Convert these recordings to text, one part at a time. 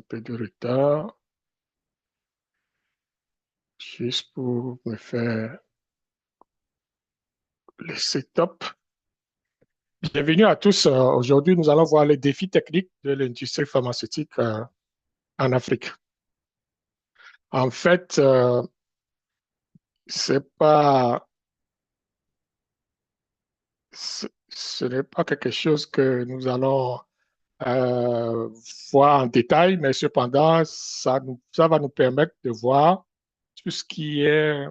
peu de retard, juste pour me faire le setup. Bienvenue à tous. Aujourd'hui, nous allons voir les défis techniques de l'industrie pharmaceutique en Afrique. En fait, c'est pas, ce n'est pas quelque chose que nous allons euh, voir en détail, mais cependant, ça va nous permettre de voir tout ce qui est.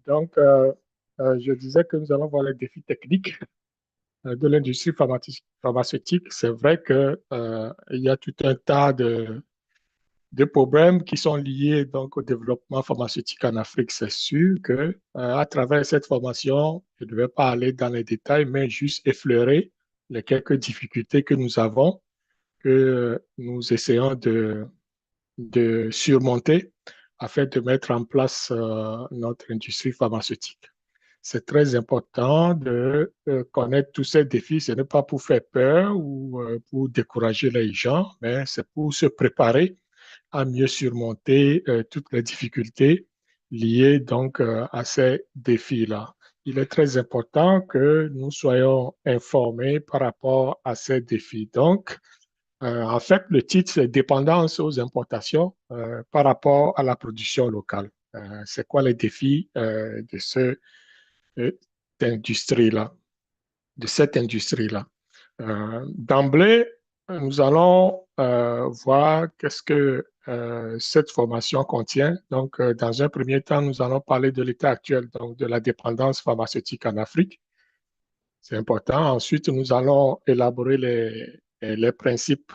Donc, je disais que nous allons voir les défis techniques de l'industrie pharmaceutique. C'est vrai que, il y a tout un tas de problèmes qui sont liés donc, au développement pharmaceutique en Afrique. C'est sûr que, à travers cette formation, je ne vais pas aller dans les détails, mais juste effleurer les quelques difficultés que nous avons, que nous essayons de surmonter afin de mettre en place notre industrie pharmaceutique. C'est très important de connaître tous ces défis. Ce n'est pas pour faire peur ou pour décourager les gens, mais c'est pour se préparer à mieux surmonter toutes les difficultés liées donc à ces défis-là. Il est très important que nous soyons informés par rapport à ces défis. Donc, en fait, le titre, c'est Dépendance aux importations par rapport à la production locale. C'est quoi les défis de euh, industrie-là, de cette industrie-là? D'emblée, nous allons voir qu'est-ce que cette formation contient. Donc, dans un premier temps, nous allons parler de l'état actuel donc, de la dépendance pharmaceutique en Afrique. C'est important. Ensuite, nous allons élaborer les principes.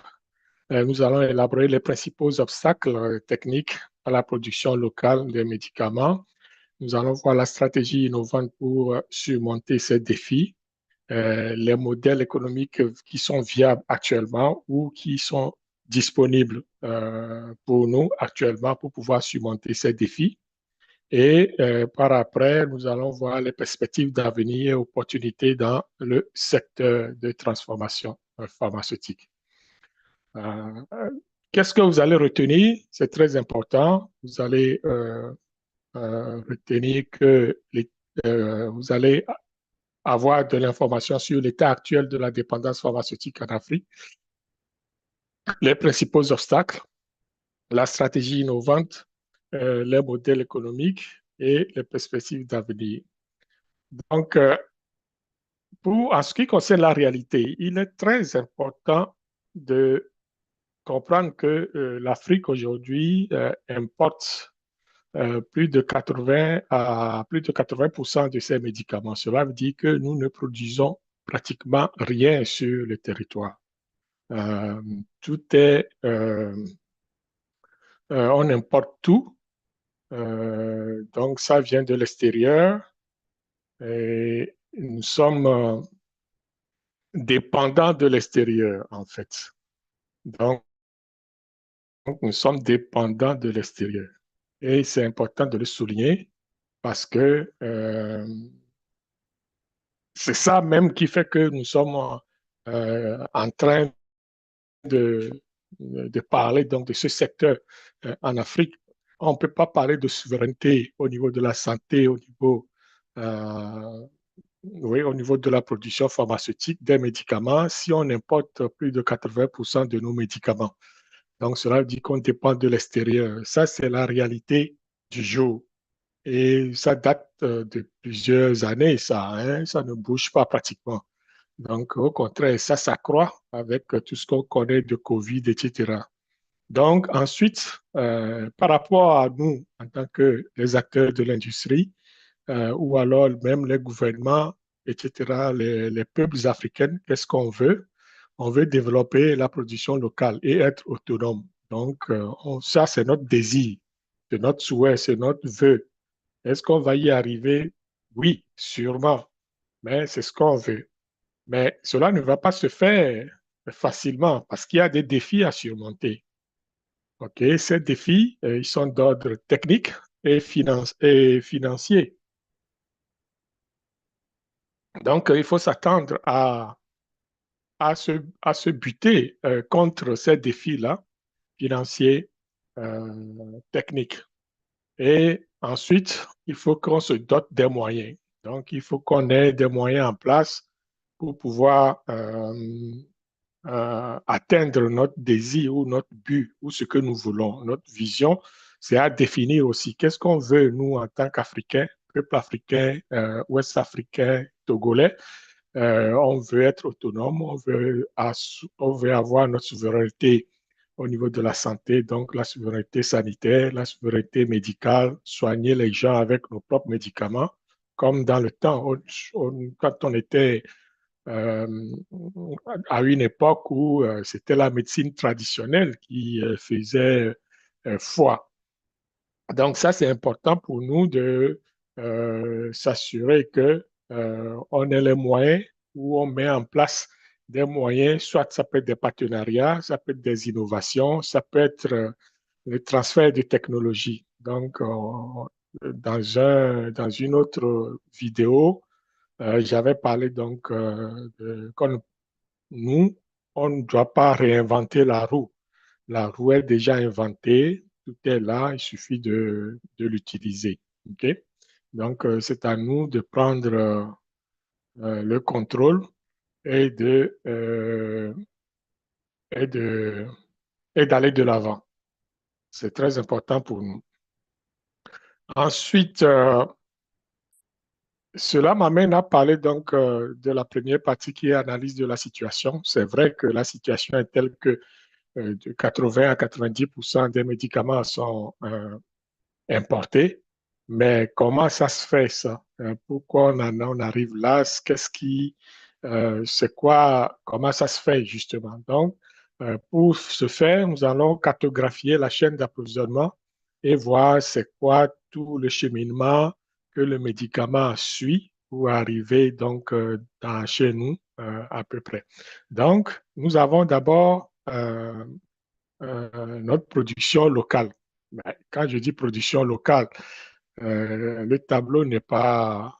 Nous allons élaborer les principaux obstacles techniques à la production locale des médicaments. Nous allons voir la stratégie innovante pour surmonter ces défis, les modèles économiques qui sont viables actuellement ou qui sont disponibles pour nous actuellement pour pouvoir surmonter ces défis. Et par après, nous allons voir les perspectives d'avenir et opportunités dans le secteur de transformation pharmaceutique. Euh, Qu'est-ce que vous allez retenir? C'est très important. Vous allez retenir que vous allez avoir de l'information sur l'état actuel de la dépendance pharmaceutique en Afrique, les principaux obstacles, la stratégie innovante, les modèles économiques et les perspectives d'avenir. Donc, en ce qui concerne la réalité, il est très important de comprendre que l'Afrique aujourd'hui importe plus de 80% de ces médicaments. Cela veut dire que nous ne produisons pratiquement rien sur le territoire. Euh, tout est, on importe tout, donc ça vient de l'extérieur et nous sommes dépendants de l'extérieur en fait. Donc, nous sommes dépendants de l'extérieur. Et c'est important de le souligner parce que c'est ça même qui fait que nous sommes en train de, de parler donc de ce secteur en Afrique. On ne peut pas parler de souveraineté au niveau de la santé, euh, oui, au niveau de la production pharmaceutique des médicaments si on importe plus de 80% de nos médicaments. Donc, cela dit qu'on dépend de l'extérieur. Ça, c'est la réalité du jour. Et ça date de plusieurs années, ça, hein, ça ne bouge pas pratiquement. Donc, au contraire, ça s'accroît avec tout ce qu'on connaît de Covid, etc. Donc, ensuite, par rapport à nous, en tant que les acteurs de l'industrie, ou alors même les gouvernements, etc., les peuples africains, qu'est-ce qu'on veut? On veut développer la production locale et être autonome. Donc, ça, c'est notre désir, c'est notre souhait, c'est notre vœu. Est-ce qu'on va y arriver? Oui, sûrement, mais c'est ce qu'on veut. Mais cela ne va pas se faire facilement parce qu'il y a des défis à surmonter. OK? Ces défis, ils sont d'ordre technique et financier. Donc, il faut s'attendre à se buter contre ces défis-là, financiers, techniques. Et ensuite, il faut qu'on se dote des moyens. Donc, il faut qu'on ait des moyens en place pour pouvoir atteindre notre désir ou notre but ou ce que nous voulons. Notre vision, c'est à définir aussi qu'est-ce qu'on veut, nous, en tant qu'Africains, peuple africain, ouest africain, togolais. On veut être autonome, on veut avoir notre souveraineté au niveau de la santé, donc la souveraineté sanitaire, la souveraineté médicale, soigner les gens avec nos propres médicaments, comme dans le temps, quand on était euh, à une époque où c'était la médecine traditionnelle qui faisait foi. Donc ça, c'est important pour nous de s'assurer que on ait les moyens ou on met en place des moyens, soit ça peut être des partenariats, ça peut être des innovations, ça peut être le transfert de technologies. Donc, dans une autre vidéo, j'avais parlé donc nous, on ne doit pas réinventer la roue. La roue est déjà inventée, tout est là, il suffit de l'utiliser. OK? Donc, c'est à nous de prendre le contrôle et et de, et d'aller de l'avant. C'est très important pour nous. Ensuite, cela m'amène à parler donc de la première partie qui est analyse de la situation. C'est vrai que la situation est telle que de 80 à 90% des médicaments sont importés. Mais comment ça se fait ça? Pourquoi on arrive là? C'est quoi, comment ça se fait justement? Donc, pour ce faire, nous allons cartographier la chaîne d'approvisionnement et voir c'est quoi tout le cheminement que le médicament suit pour arriver donc chez nous à peu près. Donc, nous avons d'abord notre production locale. Mais quand je dis production locale, le tableau n'est pas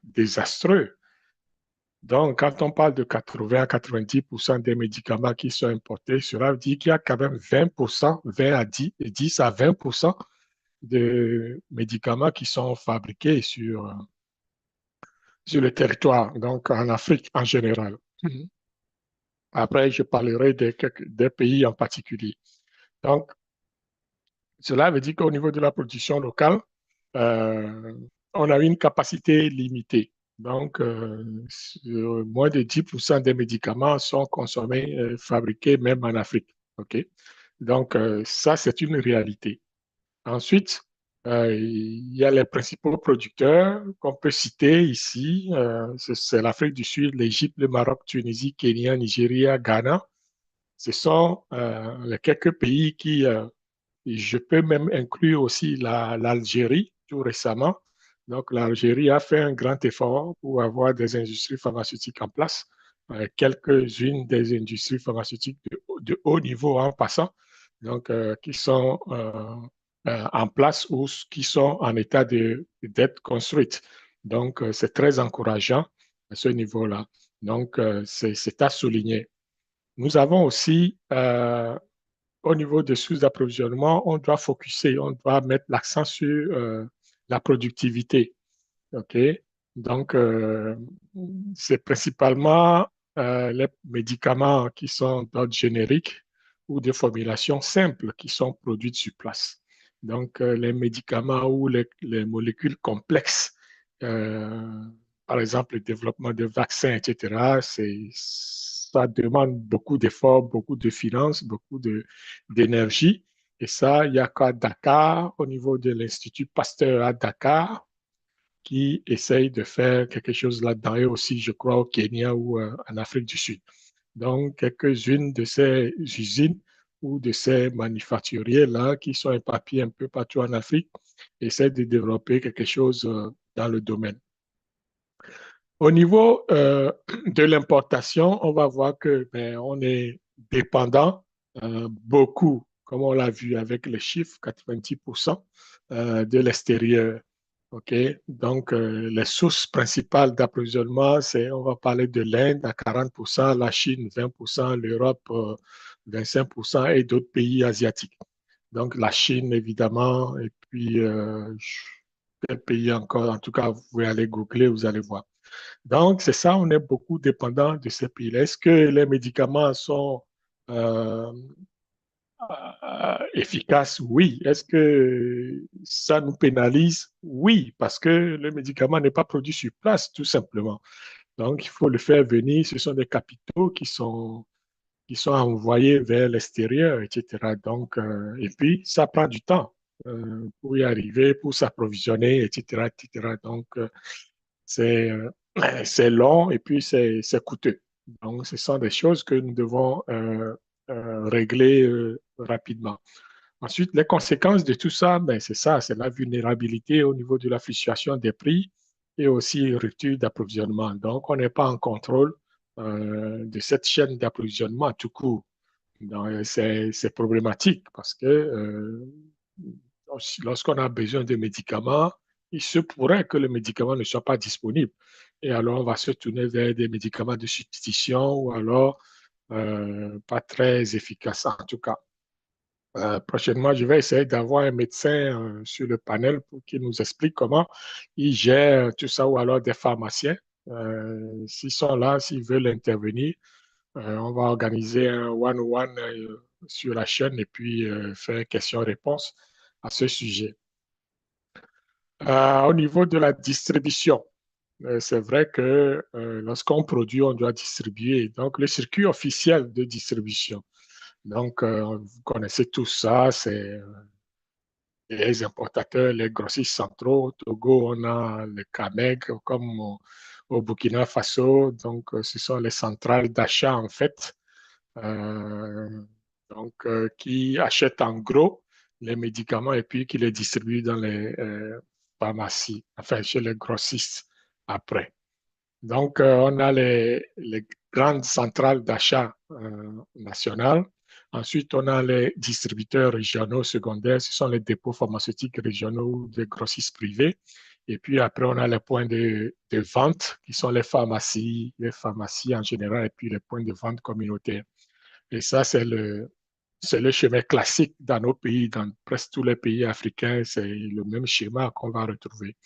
désastreux. Donc, quand on parle de 80 à 90% des médicaments qui sont importés, cela veut dire qu'il y a quand même 20%, 20 à 10 à 20% de médicaments qui sont fabriqués sur le territoire, donc en Afrique en général. Après, je parlerai des pays en particulier. Donc, cela veut dire qu'au niveau de la production locale, euh, on a une capacité limitée. Donc, moins de 10% des médicaments sont consommés, fabriqués même en Afrique. OK? Donc, ça, c'est une réalité. Ensuite, il y a les principaux producteurs qu'on peut citer ici. C'est l'Afrique du Sud, l'Égypte, le Maroc, Tunisie, Kenya, Nigeria, Ghana. Ce sont les quelques pays qui je peux même inclure aussi l'Algérie tout récemment. Donc, l'Algérie a fait un grand effort pour avoir des industries pharmaceutiques en place, quelques-unes des industries pharmaceutiques de haut niveau en passant, donc qui sont en place ou qui sont en état d'être construites. Donc, c'est très encourageant à ce niveau-là. Donc, c'est à souligner. Nous avons aussi au niveau des sous-approvisionnement, on doit focuser, on doit mettre l'accent sur la productivité. OK? Donc, c'est principalement les médicaments qui sont d'ordre générique ou de formulation simple qui sont produits sur place. Donc, les médicaments ou les molécules complexes, euh, par exemple, le développement de vaccins, etc., ça demande beaucoup d'efforts, beaucoup de finances, d'énergie. Et ça, il y a qu'à Dakar, au niveau de l'Institut Pasteur à Dakar, qui essaye de faire quelque chose là-dedans, et aussi, je crois, au Kenya ou en Afrique du Sud. Donc, quelques-unes de ces usines ou de ces manufacturiers-là, qui sont éparpillés un peu partout en Afrique, essaient de développer quelque chose dans le domaine. Au niveau de l'importation, on va voir que on est dépendant beaucoup, comme on l'a vu avec les chiffres, 90% de l'extérieur. OK? Donc, les sources principales d'approvisionnement, on va parler de l'Inde à 40%, la Chine 20%, l'Europe 25% et d'autres pays asiatiques. Donc, la Chine, évidemment, et puis quel pays encore, en tout cas, vous pouvez aller googler, vous allez voir. Donc, c'est ça, on est beaucoup dépendant de ces pays-là. Est-ce que les médicaments sont euh, efficaces? Oui. Est-ce que ça nous pénalise? Oui, parce que le médicament n'est pas produit sur place, tout simplement. Donc, il faut le faire venir. Ce sont des capitaux qui sont envoyés vers l'extérieur, etc. Donc, et puis, ça prend du temps pour y arriver, pour s'approvisionner, etc., etc. Donc, c'est c'est long et puis c'est coûteux. Donc, ce sont des choses que nous devons régler rapidement. Ensuite, les conséquences de tout ça, ben, c'est ça, c'est la vulnérabilité au niveau de la fluctuation des prix et aussi rupture d'approvisionnement. Donc, on n'est pas en contrôle de cette chaîne d'approvisionnement tout court. Donc, c'est problématique parce que lorsqu'on a besoin de médicaments, il se pourrait que le médicament ne soit pas disponible. Et alors, on va se tourner vers des médicaments de substitution ou alors pas très efficaces en tout cas. Prochainement, je vais essayer d'avoir un médecin sur le panel pour qu'il nous explique comment il gère tout ça ou alors des pharmaciens. S'ils sont là, s'ils veulent intervenir, on va organiser un one-on-one sur la chaîne et puis faire question-réponse à ce sujet. Au niveau de la distribution, c'est vrai que lorsqu'on produit, on doit distribuer. Donc, le circuit officiel de distribution. Donc, vous connaissez tout ça, c'est les importateurs, les grossistes centraux. Au Togo, on a le CAMEG, comme au Burkina Faso. Donc, ce sont les centrales d'achat, en fait, euh, qui achètent en gros les médicaments et puis qui les distribuent dans les pharmacies, enfin chez les grossistes après. Donc, on a les grandes centrales d'achat nationales. Ensuite, on a les distributeurs régionaux secondaires, ce sont les dépôts pharmaceutiques régionaux ou des grossistes privés. Et puis après, on a les points de vente qui sont les pharmacies en général, et puis les points de vente communautaires. Et ça, c'est le schéma classique dans nos pays, dans presque tous les pays africains, c'est le même schéma qu'on va retrouver.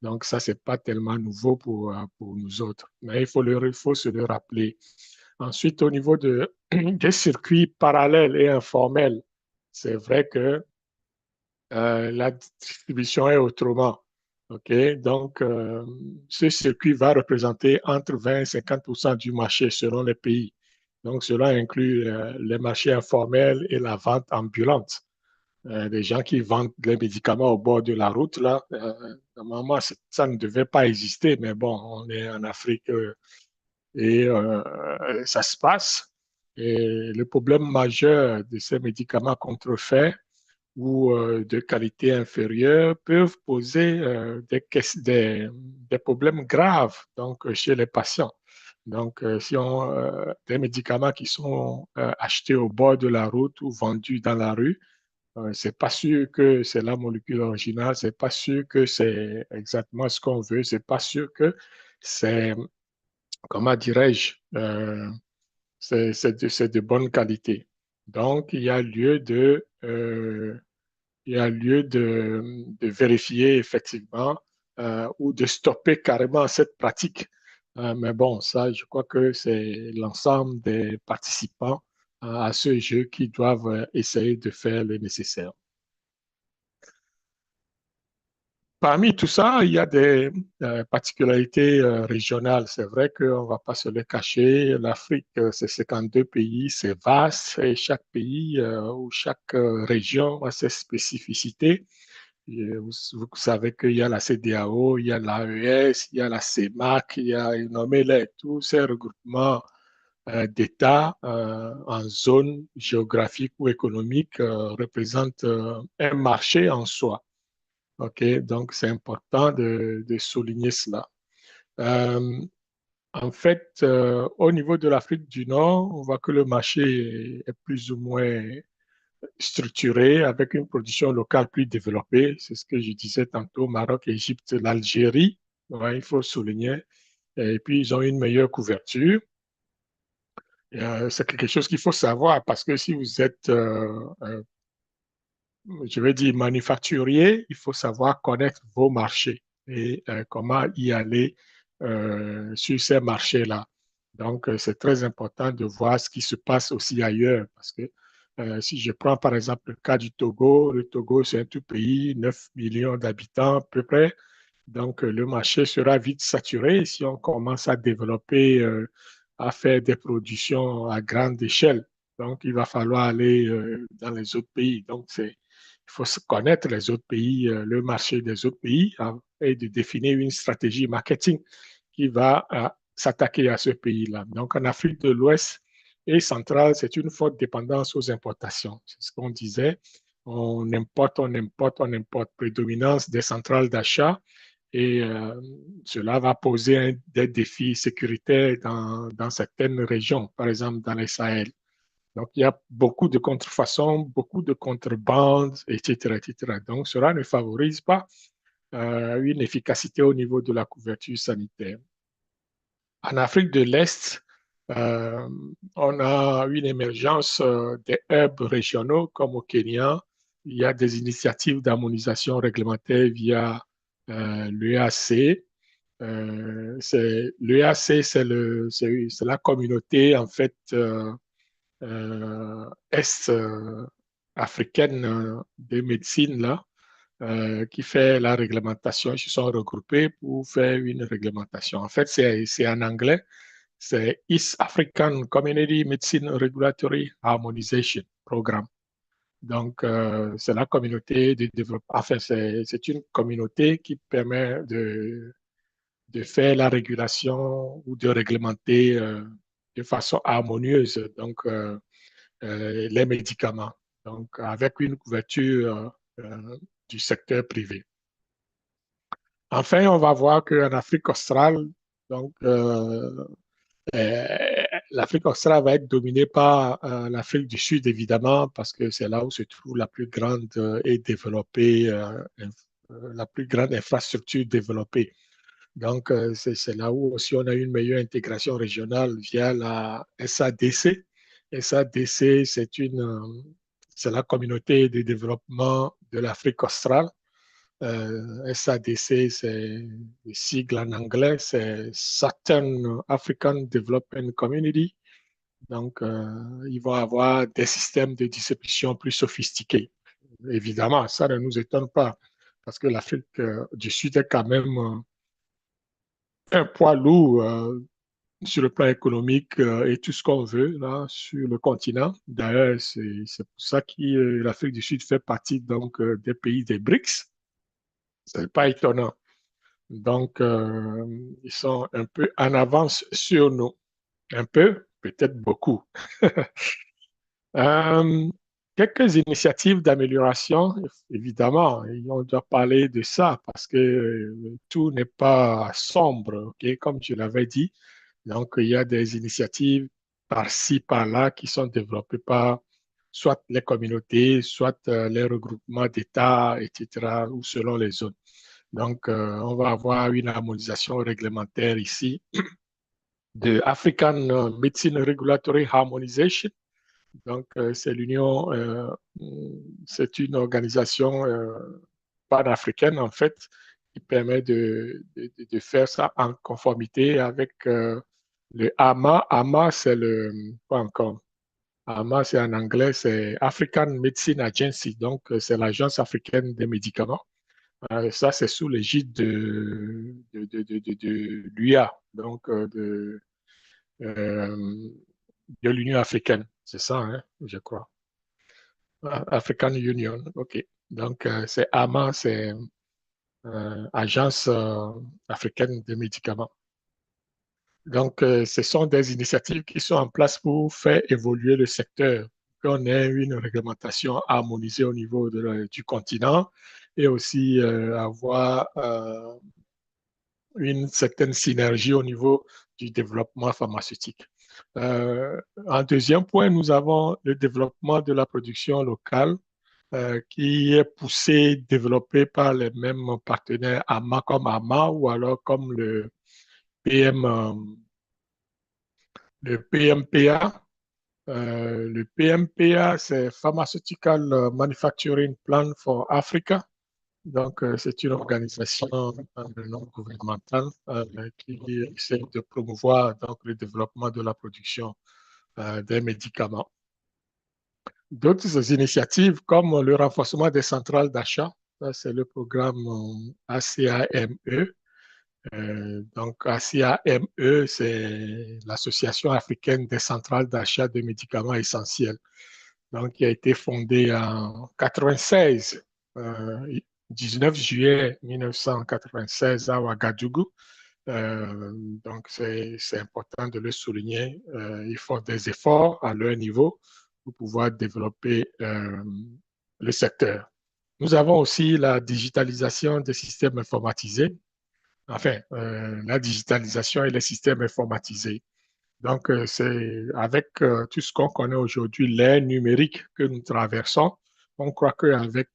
Donc ça, c'est pas tellement nouveau pour nous autres, mais il faut se le rappeler. Ensuite, au niveau des circuits parallèles et informels, c'est vrai que la distribution est autrement. OK? Donc, ce circuit va représenter entre 20 et 50% du marché selon les pays. Donc, cela inclut les marchés informels et la vente ambulante. Des gens qui vendent les médicaments au bord de la route, là, normalement, ça ne devait pas exister, mais bon, on est en Afrique et ça se passe. Et le problème majeur de ces médicaments contrefaits, ou de qualité inférieure peuvent poser des problèmes graves donc, chez les patients. Donc, si on des médicaments qui sont achetés au bord de la route ou vendus dans la rue, c'est pas sûr que c'est la molécule originale, c'est pas sûr que c'est exactement ce qu'on veut, c'est pas sûr que c'est, comment dirais-je, c'est de bonne qualité. Donc, il y a lieu de vérifier effectivement ou de stopper carrément cette pratique. Mais bon, ça, je crois que c'est l'ensemble des participants à ce jeu qui doivent essayer de faire le nécessaire. Parmi tout ça, il y a des particularités régionales. C'est vrai qu'on ne va pas se le cacher. L'Afrique, c'est 52 pays, c'est vaste et chaque pays ou chaque région a ses spécificités. Vous savez qu'il y a la CEDEAO, il y a l'AES, il y a la CEMAC, il y a nommez-les, tous ces regroupements d'États en zone géographique ou économique représentent un marché en soi. OK, donc c'est important de souligner cela. Euh, En fait, au niveau de l'Afrique du Nord, on voit que le marché est plus ou moins structuré avec une production locale plus développée. C'est ce que je disais tantôt, Maroc, Égypte, l'Algérie, ouais, il faut souligner. Et puis, ils ont une meilleure couverture. C'est quelque chose qu'il faut savoir parce que si vous êtes je vais dire, manufacturier, il faut savoir connaître vos marchés et comment y aller sur ces marchés-là. Donc, c'est très important de voir ce qui se passe aussi ailleurs parce que si je prends par exemple le cas du Togo, le Togo, c'est un tout pays, 9 millions d'habitants à peu près. Donc, le marché sera vite saturé si on commence à développer, à faire des productions à grande échelle. Donc, il va falloir aller dans les autres pays. Donc, il faut se connaître les autres pays, le marché des autres pays hein, et de définir une stratégie marketing qui va s'attaquer à ce pays-là. Donc, en Afrique de l'Ouest et centrale, c'est une forte dépendance aux importations. C'est ce qu'on disait. On importe, on importe, on importe. Prédominance des centrales d'achat et cela va poser des défis sécuritaires dans certaines régions, par exemple dans les Sahel. Donc, il y a beaucoup de contrefaçons, beaucoup de contrebandes, etc., etc. Donc, cela ne favorise pas une efficacité au niveau de la couverture sanitaire. En Afrique de l'Est, euh, on a une émergence des hubs régionaux comme au Kenya. Il y a des initiatives d'harmonisation réglementaire via l'EAC. L'EAC, c'est la communauté en fait est africaine de médecine là, qui fait la réglementation. Ils se sont regroupés pour faire une réglementation. En fait, c'est en anglais. C'est East African Community Medicine Regulatory Harmonization Programme. Donc, c'est la communauté de développement. Enfin, c'est une communauté qui permet de faire la régulation ou de réglementer de façon harmonieuse donc, les médicaments. Donc, avec une couverture du secteur privé. Enfin, on va voir qu'en Afrique australe, donc, l'Afrique australe va être dominée par l'Afrique du Sud, évidemment, parce que c'est là où se trouve la plus grande et développée, la plus grande infrastructure développée. Donc, c'est là où aussi on a une meilleure intégration régionale via la SADC. SADC, c'est la communauté de développement de l'Afrique australe. SADC, c'est le sigle en anglais, c'est Southern African Development Community. Donc, ils vont avoir des systèmes de distribution plus sophistiqués. Évidemment, ça ne nous étonne pas, parce que l'Afrique du Sud est quand même un poids lourd sur le plan économique et tout ce qu'on veut là, sur le continent. D'ailleurs, c'est pour ça que l'Afrique du Sud fait partie donc, des pays des BRICS. Ce n'est pas étonnant. Donc, ils sont un peu en avance sur nous. Un peu, peut-être beaucoup. Euh, Quelques initiatives d'amélioration, évidemment, et on doit parler de ça parce que tout n'est pas sombre, ok, comme je l'avais dit. Donc, il y a des initiatives par-ci, par-là qui sont développées par soit les communautés, soit les regroupements d'États, etc., ou selon les zones. Donc, on va avoir une harmonisation réglementaire ici de African Medicine Regulatory Harmonization. Donc, c'est une organisation panafricaine, en fait, qui permet de faire ça en conformité avec le AMA. AMA, c'est le, pas encore. AMA, c'est en anglais, c'est African Medicine Agency. Donc, c'est l'Agence africaine des médicaments. Ça, c'est sous l'égide de l'UA, donc euh, de l'Union africaine. C'est ça, hein, je crois. African Union, OK. Donc, c'est AMA, c'est Agence africaine des médicaments. Donc, ce sont des initiatives qui sont en place pour faire évoluer le secteur, qu'on ait une réglementation harmonisée au niveau du continent et aussi avoir une certaine synergie au niveau du développement pharmaceutique. En deuxième point, nous avons le développement de la production locale qui est poussé, développé par les mêmes partenaires AMA comme AMA ou alors comme PM, euh, le PMPA. Le PMPA, c'est Pharmaceutical Manufacturing Plan for Africa. Donc, c'est une organisation non gouvernementale qui essaie de promouvoir donc, le développement de la production des médicaments. D'autres initiatives comme le renforcement des centrales d'achat, c'est le programme ACAME. Donc, ACAME, c'est l'Association africaine des centrales d'achat de médicaments essentiels, donc, qui a été fondée en 96, 19 juillet 1996 à Ouagadougou. Donc, c'est important de le souligner. Ils font des efforts à leur niveau pour pouvoir développer le secteur. Nous avons aussi la digitalisation des systèmes informatisés, enfin, la digitalisation et les systèmes informatisés. Donc, c'est avec tout ce qu'on connaît aujourd'hui, l'ère numérique que nous traversons, on croit qu'avec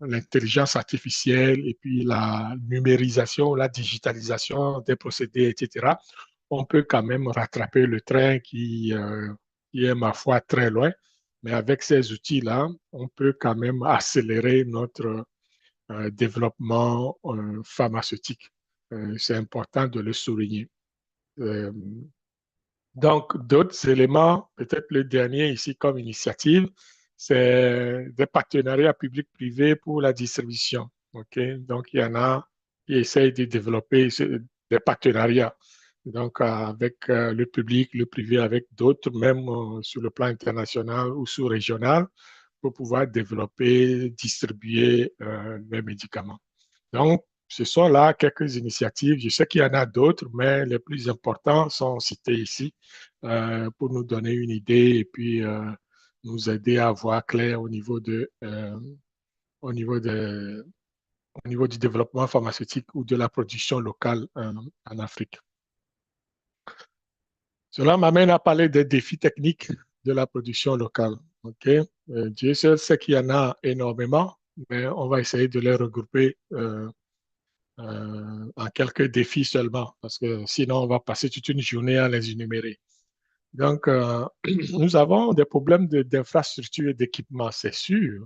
l'intelligence artificielle et puis la numérisation, la digitalisation des procédés, etc., on peut quand même rattraper le train qui est, ma foi, très loin. Mais avec ces outils-là, on peut quand même accélérer notre développement pharmaceutique. C'est important de le souligner. Euh, donc, d'autres éléments, peut-être le dernier ici comme initiative, c'est des partenariats publics-privés pour la distribution. OK? Donc, il y en a qui essayent de développer des partenariats. Donc, avec le public, le privé, avec d'autres, même sur le plan international ou sous-régional, pour pouvoir développer, distribuer les médicaments. Donc, ce sont là quelques initiatives. Je sais qu'il y en a d'autres, mais les plus importants sont cités ici pour nous donner une idée et puis nous aider à voir clair au niveau de, au niveau du développement pharmaceutique ou de la production locale en Afrique. Cela m'amène à parler des défis techniques de la production locale. OK? Dieu seul sait qu'il y en a énormément, mais on va essayer de les regrouper en quelques défis seulement, parce que sinon on va passer toute une journée à les énumérer. Donc, nous avons des problèmes d'infrastructure et d'équipement, c'est sûr,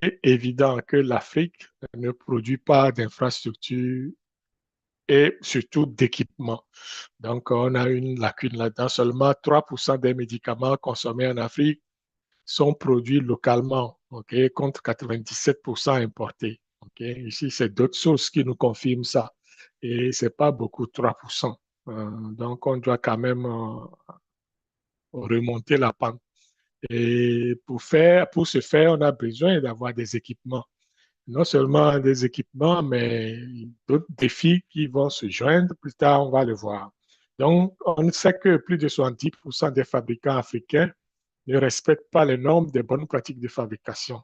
et évident que l'Afrique ne produit pas d'infrastructure et surtout d'équipement. Donc, on a une lacune là-dedans. Seulement 3% des médicaments consommés en Afrique sont produits localement, okay, contre 97% importés. Okay. Ici, c'est d'autres sources qui nous confirment ça. Et ce n'est pas beaucoup, 3%. Donc, on doit quand même remonter la pente. Et pour ce faire, on a besoin d'avoir des équipements. Non seulement des équipements, mais d'autres défis qui vont se joindre. Plus tard, on va le voir. Donc, on sait que plus de 70% des fabricants africains ne respectent pas les normes des bonnes pratiques de fabrication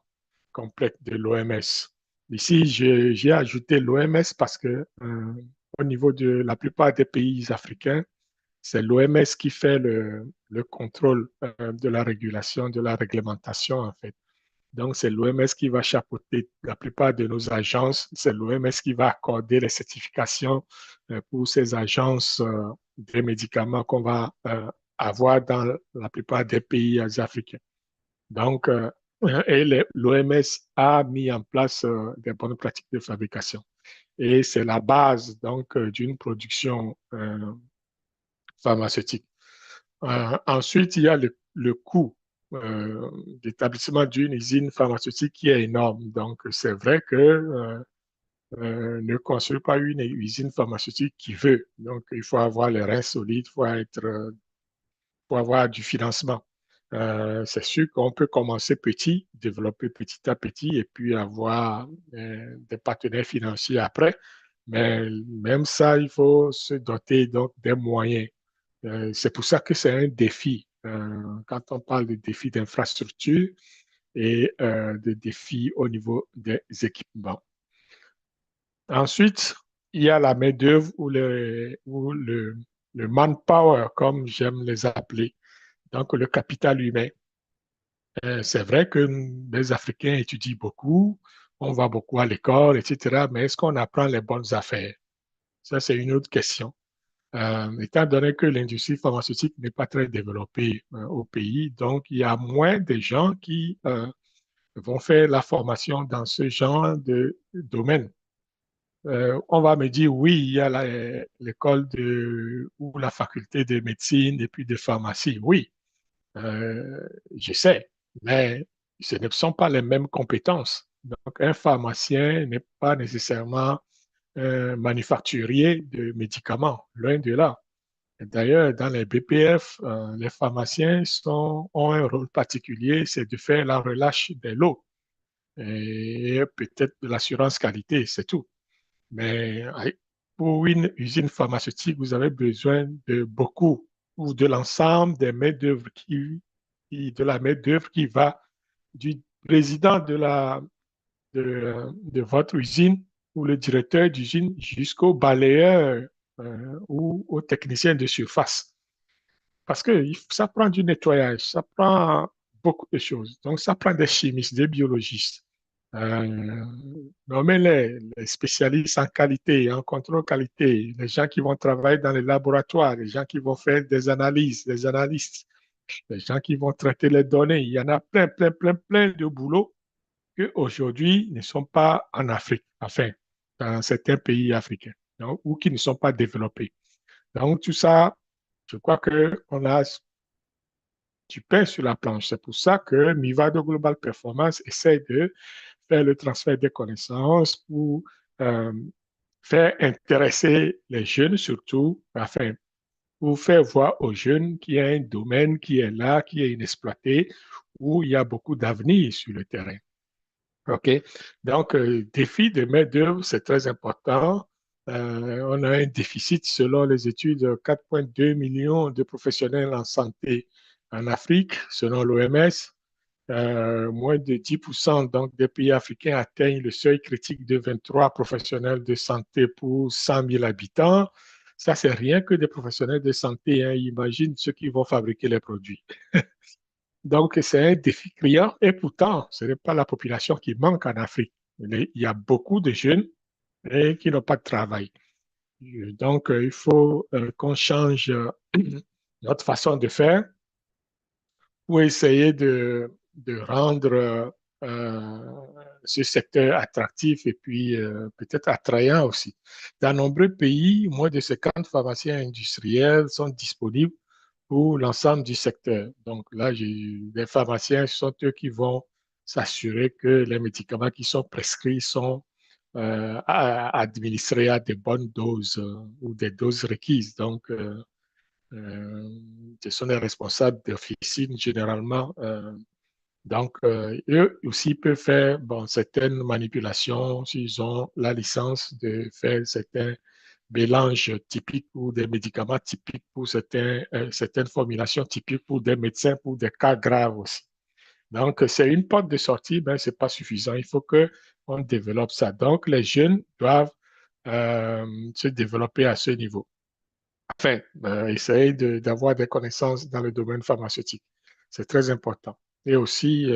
complète de l'OMS. Ici, j'ai ajouté l'OMS parce que au niveau de la plupart des pays africains, c'est l'OMS qui fait le contrôle de la régulation, de la réglementation, en fait. Donc, c'est l'OMS qui va chapeauter la plupart de nos agences. C'est l'OMS qui va accorder les certifications pour ces agences des médicaments qu'on va avoir dans la plupart des pays africains. Donc, l'OMS a mis en place des bonnes pratiques de fabrication. Et c'est la base donc d'une production pharmaceutique. Ensuite, il y a le coût d'établissement d'une usine pharmaceutique qui est énorme. Donc, c'est vrai que ne construire pas une usine pharmaceutique qui veut. Donc, il faut avoir les reins solides, faut avoir du financement. C'est sûr qu'on peut commencer petit, développer petit à petit et puis avoir des partenaires financiers après. Mais même ça, il faut se doter donc des moyens. C'est pour ça que c'est un défi. Quand on parle de défis d'infrastructure et de défis au niveau des équipements. Ensuite, il y a la main-d'œuvre ou le manpower, comme j'aime les appeler, donc le capital humain. C'est vrai que les Africains étudient beaucoup, on va beaucoup à l'école, etc., mais est-ce qu'on apprend les bonnes affaires? Ça, c'est une autre question. Étant donné que l'industrie pharmaceutique n'est pas très développée au pays, donc il y a moins de gens qui vont faire la formation dans ce genre de domaine. On va me dire, oui, il y a l'école ou la faculté de médecine et puis de pharmacie. Oui, euh, je sais, mais ce ne sont pas les mêmes compétences. Donc, un pharmacien n'est pas nécessairement un manufacturier de médicaments, loin de là. D'ailleurs, dans les BPF, les pharmaciens ont un rôle particulier, c'est de faire la relâche des lots et peut-être de l'assurance qualité, c'est tout. Mais pour une usine pharmaceutique, vous avez besoin de beaucoup ou de l'ensemble des main-d'œuvre de la main-d'œuvre qui va du président de votre usine ou le directeur d'usine jusqu'au balayeur ou au technicien de surface. Parce que ça prend du nettoyage, ça prend beaucoup de choses. Donc, ça prend des chimistes, des biologistes. Euh, Nommez les spécialistes en qualité, en contrôle qualité, les gens qui vont travailler dans les laboratoires, les gens qui vont faire des analyses, des analystes, les gens qui vont traiter les données. Il y en a plein, plein, plein, plein de boulots qui aujourd'hui ne sont pas en Afrique, enfin, dans certains pays africains, donc, ou qui ne sont pas développés. Donc, tout ça, je crois qu'on a du pain sur la planche. C'est pour ça que Mivado Global Performance essaie de faire le transfert des connaissances pour euh, faire intéresser les jeunes surtout, enfin, pour faire voir aux jeunes qu'il y a un domaine qui est là, qui est inexploité, où il y a beaucoup d'avenir sur le terrain. OK? Donc, défi de main-d'œuvre, c'est très important. On a un déficit, selon les études, de 4,2 millions de professionnels en santé en Afrique, selon l'OMS. Moins de 10% donc, des pays africains atteignent le seuil critique de 23 professionnels de santé pour 100 000 habitants. Ça, c'est rien que des professionnels de santé, hein. Imagine ceux qui vont fabriquer les produits. Donc, c'est un défi criant et pourtant, ce n'est pas la population qui manque en Afrique. Il y a beaucoup de jeunes qui n'ont pas de travail. Donc, il faut qu'on change notre façon de faire pour essayer de rendre ce secteur attractif et puis peut-être attrayant aussi. Dans de nombreux pays, moins de 50 pharmaciens industriels sont disponibles pour l'ensemble du secteur. Donc là, les pharmaciens sont eux qui vont s'assurer que les médicaments qui sont prescrits sont administrés à des bonnes doses ou des doses requises. Donc, euh, ce sont les responsables d'officine généralement. Donc, eux aussi peuvent faire bon, certaines manipulations s'ils ont la licence de faire certains mélanges typiques ou des médicaments typiques pour certaines formulations typiques pour des médecins, pour des cas graves aussi. Donc, c'est une porte de sortie, mais ce n'est pas suffisant. Il faut qu'on développe ça. Donc, les jeunes doivent se développer à ce niveau. Enfin, essayer d'avoir des connaissances dans le domaine pharmaceutique. C'est très important. Et aussi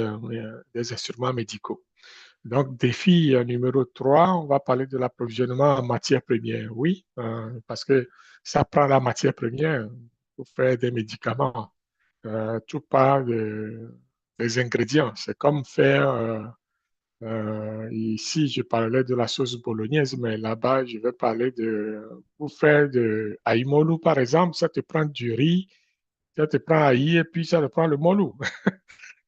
des instruments médicaux. Donc, défi numéro 3, on va parler de l'approvisionnement en matières premières. Oui, parce que ça prend la matière première pour faire des médicaments. Tout part des ingrédients. C'est comme faire ici, je parlais de la sauce bolognaise, mais là-bas, je vais parler pour faire de aïmolu, par exemple, ça te prend du riz, ça te prend aïe et puis ça te prend le molou.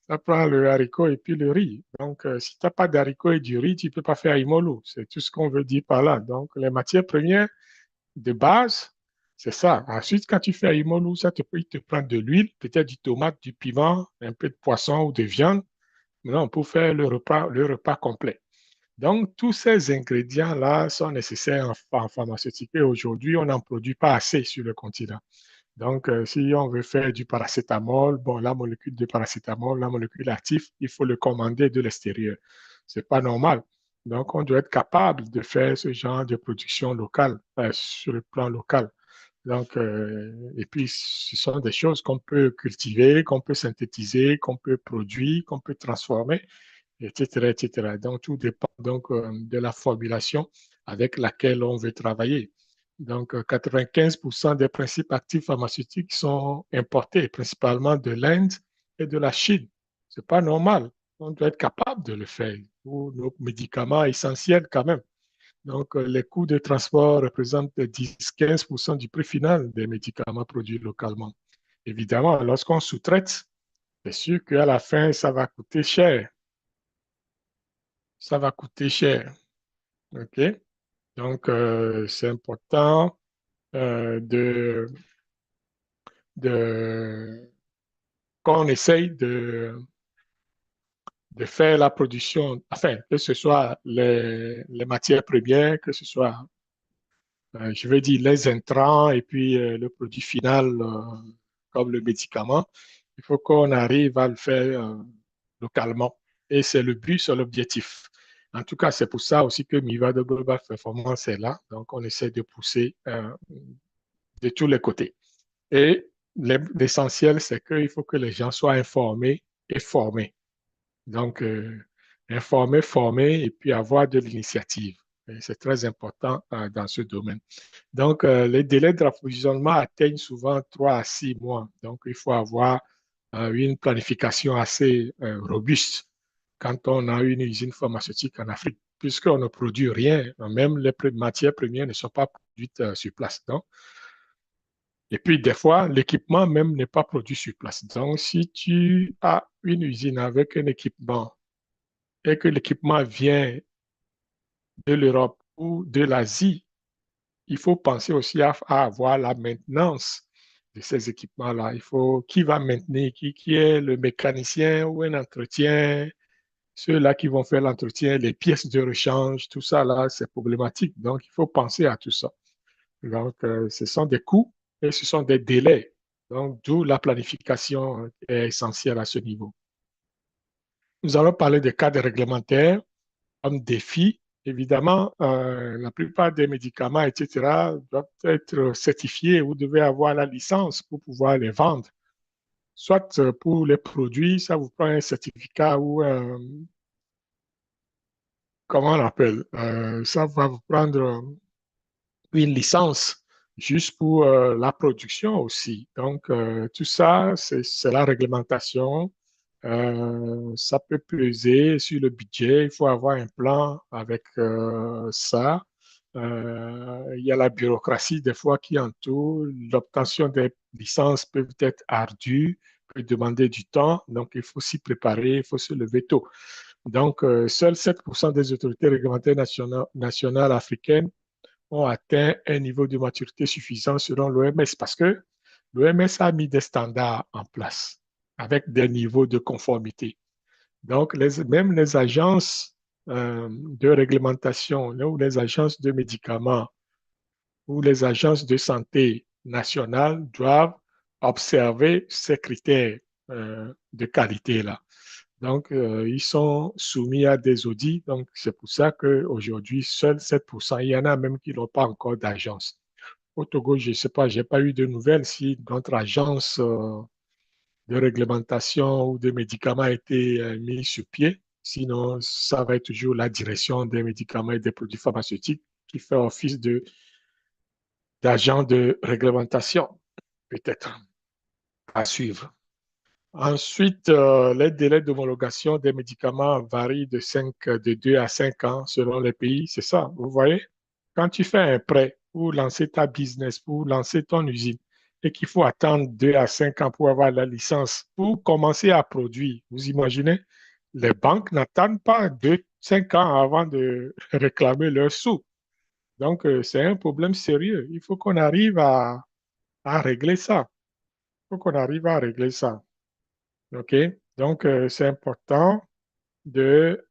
Ça prend le haricot et puis le riz. Donc, si tu n'as pas d'haricot et du riz, tu ne peux pas faire aïmolu. C'est tout ce qu'on veut dire par là. Donc, les matières premières de base, c'est ça. Ensuite, quand tu fais aïmolu, il te prend de l'huile, peut-être du tomate, du piment, un peu de poisson ou de viande. Maintenant, on peut faire le repas complet. Donc, tous ces ingrédients-là sont nécessaires en pharmaceutique et aujourd'hui, on n'en produit pas assez sur le continent. Donc, si on veut faire du paracétamol, bon, la molécule de paracétamol, la molécule active, il faut le commander de l'extérieur. C'est pas normal. Donc, on doit être capable de faire ce genre de production locale, sur le plan local. Donc, et puis, ce sont des choses qu'on peut cultiver, qu'on peut synthétiser, qu'on peut produire, qu'on peut transformer, etc., etc. Donc, tout dépend donc de la formulation avec laquelle on veut travailler. Donc, 95% des principes actifs pharmaceutiques sont importés, principalement de l'Inde et de la Chine. C'est pas normal. On doit être capable de le faire pour nos médicaments essentiels quand même. Donc, les coûts de transport représentent 10-15% du prix final des médicaments produits localement. Évidemment, lorsqu'on sous-traite, c'est sûr qu'à la fin, ça va coûter cher. Ça va coûter cher. OK? Donc, c'est important de, qu'on essaye de faire la production, enfin, que ce soit les matières premières, que ce soit je veux dire, les intrants et puis le produit final, comme le médicament, il faut qu'on arrive à le faire localement. Et c'est le but, c'est l'objectif. En tout cas, c'est pour ça aussi que Miva de Global Performance est là. Donc, on essaie de pousser de tous les côtés. Et l'essentiel, c'est qu'il faut que les gens soient informés et formés. Donc, informer, former et puis avoir de l'initiative. C'est très important dans ce domaine. Donc, les délais d'approvisionnement atteignent souvent 3 à 6 mois. Donc, il faut avoir une planification assez robuste quand on a une usine pharmaceutique en Afrique, puisqu'on ne produit rien. Même les matières premières ne sont pas produites sur place. Donc, et puis, des fois, l'équipement même n'est pas produit sur place. Donc, si tu as une usine avec un équipement et que l'équipement vient de l'Europe ou de l'Asie, il faut penser aussi à avoir la maintenance de ces équipements-là. Il faut qui va maintenir, qui est le mécanicien ou un entretien, ceux-là qui vont faire l'entretien, les pièces de rechange, tout ça là, c'est problématique. Donc, il faut penser à tout ça. Donc, ce sont des coûts et ce sont des délais. Donc, d'où la planification est essentielle à ce niveau. Nous allons parler des cadres réglementaires comme défi. Évidemment, la plupart des médicaments, etc., doivent être certifiés. Vous devez avoir la licence pour pouvoir les vendre. Soit pour les produits, ça vous prend un certificat ou comment on appelle, ça va vous prendre une licence juste pour la production aussi. Donc, tout ça, c'est la réglementation. Ça peut peser sur le budget. Il faut avoir un plan avec ça. Il y a la bureaucratie des fois qui entoure. L'obtention des licences peut être ardue, peut demander du temps. Donc, il faut s'y préparer, il faut se lever tôt. Donc, seuls 7% des autorités réglementaires nationales africaines ont atteint un niveau de maturité suffisant selon l'OMS parce que l'OMS a mis des standards en place avec des niveaux de conformité. Donc, même les agences de réglementation ou les agences de médicaments ou les agences de santé nationales doivent observer ces critères de qualité-là. Donc, ils sont soumis à des audits. Donc, c'est pour ça qu'aujourd'hui, seuls 7%, il y en a même qui n'ont pas encore d'agence. Au Togo, je ne sais pas, je n'ai pas eu de nouvelles si notre agence de réglementation ou de médicaments a été mise sur pied. Sinon, ça va être toujours la direction des médicaments et des produits pharmaceutiques qui fait office d'agent de réglementation, peut-être, à suivre. Ensuite, les délais d'homologation des médicaments varient de 2 à 5 ans selon les pays. C'est ça, vous voyez? Quand tu fais un prêt pour lancer ta business, pour lancer ton usine, et qu'il faut attendre 2 à 5 ans pour avoir la licence, pour commencer à produire, vous imaginez? Les banques n'attendent pas 2, 5 ans avant de réclamer leurs sous. Donc, c'est un problème sérieux. Il faut qu'on arrive à régler ça. Il faut qu'on arrive à régler ça. OK? Donc, c'est important de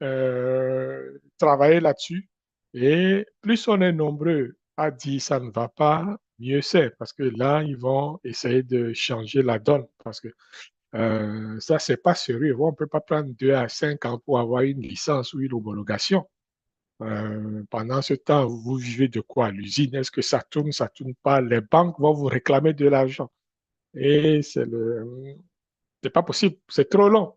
travailler là-dessus. Et plus on est nombreux à dire ça ne va pas, mieux c'est. Parce que là, ils vont essayer de changer la donne. Parce que ça, c'est pas sérieux. On ne peut pas prendre 2 à 5 ans pour avoir une licence ou une homologation. Pendant ce temps, vous vivez de quoi? L'usine, est-ce que ça tourne pas? Les banques vont vous réclamer de l'argent. Et c'est pas possible, c'est trop long.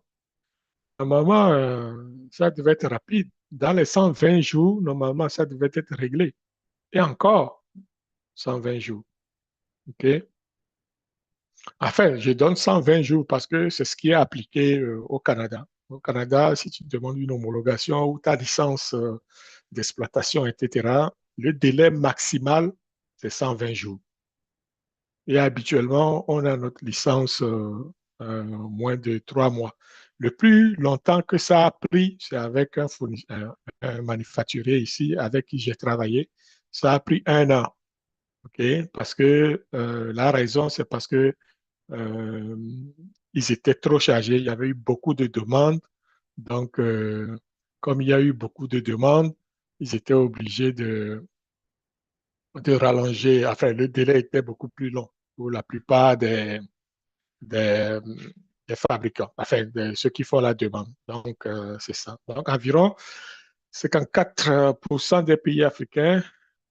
Normalement, ça devait être rapide. Dans les 120 jours, normalement, ça devait être réglé. Et encore, 120 jours. OK? Enfin, je donne 120 jours parce que c'est ce qui est appliqué au Canada. Au Canada, si tu demandes une homologation ou ta licence d'exploitation, etc., le délai maximal, c'est 120 jours. Et habituellement, on a notre licence moins de 3 mois. Le plus longtemps que ça a pris, c'est avec un manufacturier ici avec qui j'ai travaillé. Ça a pris 1 an. OK? Parce que la raison, c'est parce que euh, ils étaient trop chargés. Il y avait eu beaucoup de demandes. Donc, comme il y a eu beaucoup de demandes, ils étaient obligés de rallonger. Enfin, le délai était beaucoup plus long pour la plupart des, des fabricants, enfin, de ceux qui font la demande. Donc, c'est ça. Donc, environ 54% des pays africains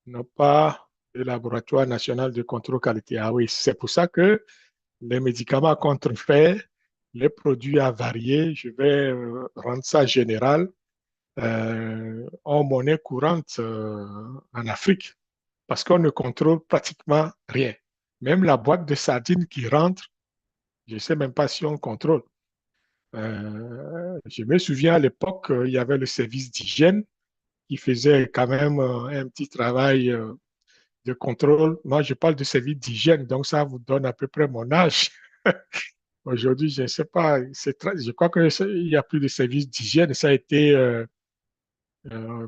n'ont pas de laboratoire national de contrôle qualité. Ah oui, c'est pour ça que les médicaments contrefaits, les produits avariés, je vais rendre ça général, en monnaie courante en Afrique parce qu'on ne contrôle pratiquement rien. Même la boîte de sardines qui rentre, je ne sais même pas si on contrôle. Je me souviens à l'époque, il y avait le service d'hygiène qui faisait quand même un petit travail de contrôle. Moi, je parle de service d'hygiène, donc ça vous donne à peu près mon âge. Aujourd'hui, je ne sais pas, je crois qu'il n'y a plus de service d'hygiène. Ça a été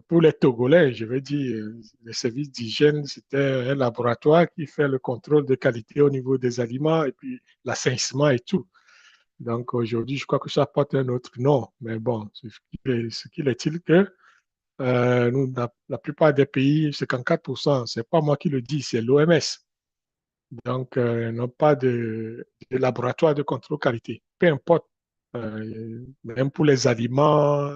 pour les Togolais, je veux dire, le service d'hygiène, c'était un laboratoire qui fait le contrôle de qualité au niveau des aliments et puis l'assainissement et tout. Donc aujourd'hui, je crois que ça porte un autre nom. Mais bon, ce qu'il est-il que nous, la plupart des pays, 54%, c'est pas moi qui le dis, c'est l'OMS. Donc, n'ont pas de laboratoire de contrôle qualité. Peu importe, même pour les aliments,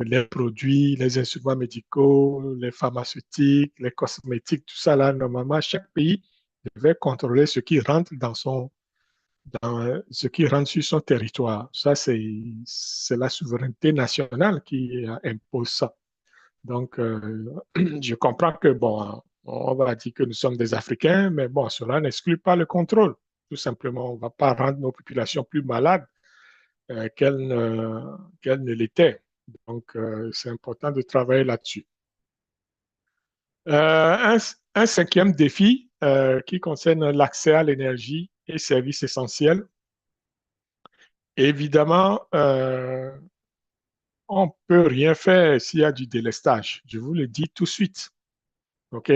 les produits, les instruments médicaux, les pharmaceutiques, les cosmétiques, tout ça là, normalement, chaque pays devait contrôler ce qui rentre dans ce qui rentre sur son territoire. Ça, c'est la souveraineté nationale qui impose ça. Donc, je comprends que, bon, on va dire que nous sommes des Africains, mais bon, cela n'exclut pas le contrôle. Tout simplement, on ne va pas rendre nos populations plus malades qu'elles ne l'étaient. Donc, c'est important de travailler là-dessus. Un cinquième défi qui concerne l'accès à l'énergie et services essentiels. Évidemment, on ne peut rien faire s'il y a du délestage. Je vous le dis tout de suite. OK?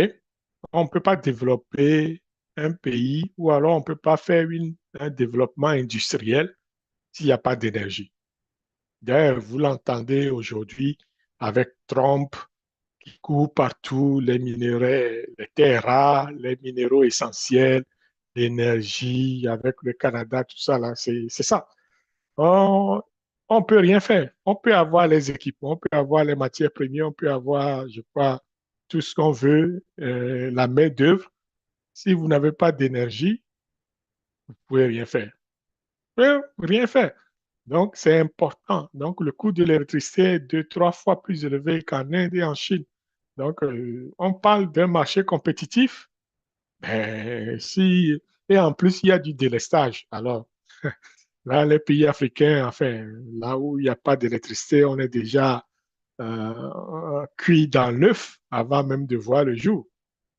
On ne peut pas développer un pays ou alors on ne peut pas faire un développement industriel s'il n'y a pas d'énergie. D'ailleurs, vous l'entendez aujourd'hui avec Trump qui coupe partout les minéraux, les terres rares, les minéraux essentiels, l'énergie avec le Canada, tout ça là, c'est ça. On ne peut rien faire. On peut avoir les équipements, on peut avoir les matières premières, on peut avoir, je crois, tout ce qu'on veut, la main-d'œuvre. Si vous n'avez pas d'énergie, vous ne pouvez rien faire. Vous pouvez rien faire. Donc, c'est important. Donc, le coût de l'électricité est 2, 3 fois plus élevé qu'en Inde et en Chine. Donc, on parle d'un marché compétitif, mais si, et en plus, il y a du délestage. Alors, là, les pays africains, enfin, là où il n'y a pas d'électricité, on est déjà cuit dans l'œuf avant même de voir le jour.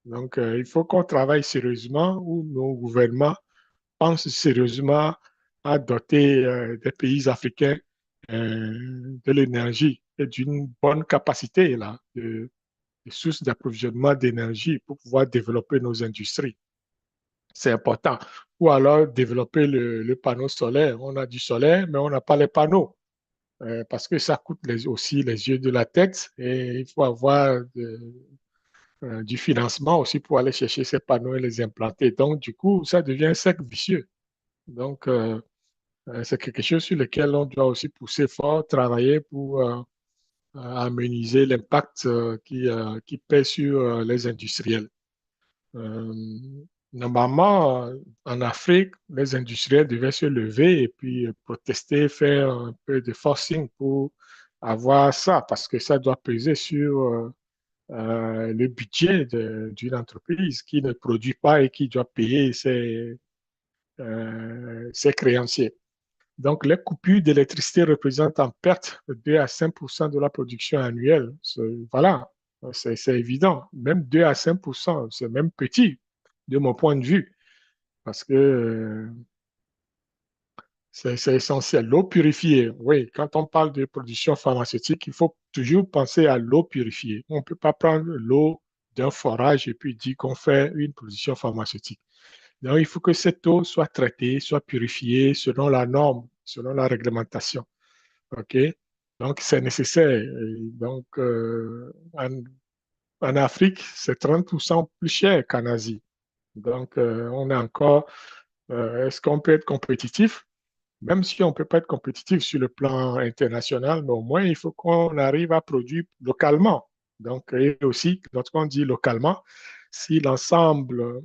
Donc, il faut qu'on travaille sérieusement, où nos gouvernements pensent sérieusement à doter des pays africains de l'énergie et d'une bonne capacité là, de sources d'approvisionnement d'énergie pour pouvoir développer nos industries. C'est important. Ou alors développer le panneau solaire. On a du solaire, mais on n'a pas les panneaux. Parce que ça coûte aussi les yeux de la tête et il faut avoir du financement aussi pour aller chercher ces panneaux et les implanter. Donc, du coup, ça devient un cercle vicieux. Donc, c'est quelque chose sur lequel on doit aussi pousser fort, travailler pour amenuiser l'impact qui pèse sur les industriels. Euh, Normalement, en Afrique, les industriels devaient se lever et puis protester, faire un peu de forcing pour avoir ça, parce que ça doit peser sur le budget d'une entreprise qui ne produit pas et qui doit payer ses créanciers. Donc, les coupures d'électricité représentent en perte de 2 à 5 de la production annuelle. Voilà, c'est évident. Même 2 à 5 c'est même petit de mon point de vue, parce que c'est essentiel. L'eau purifiée, oui, quand on parle de production pharmaceutique, il faut toujours penser à l'eau purifiée. On ne peut pas prendre l'eau d'un forage et puis dire qu'on fait une production pharmaceutique. Donc, il faut que cette eau soit traitée, soit purifiée selon la norme, selon la réglementation. OK? Donc, c'est nécessaire. Et donc, en Afrique, c'est 30% plus cher qu'en Asie. Donc, on est encore, est-ce qu'on peut être compétitif? Même si on ne peut pas être compétitif sur le plan international, mais au moins, il faut qu'on arrive à produire localement. Donc, et aussi, lorsqu'on dit localement, si l'ensemble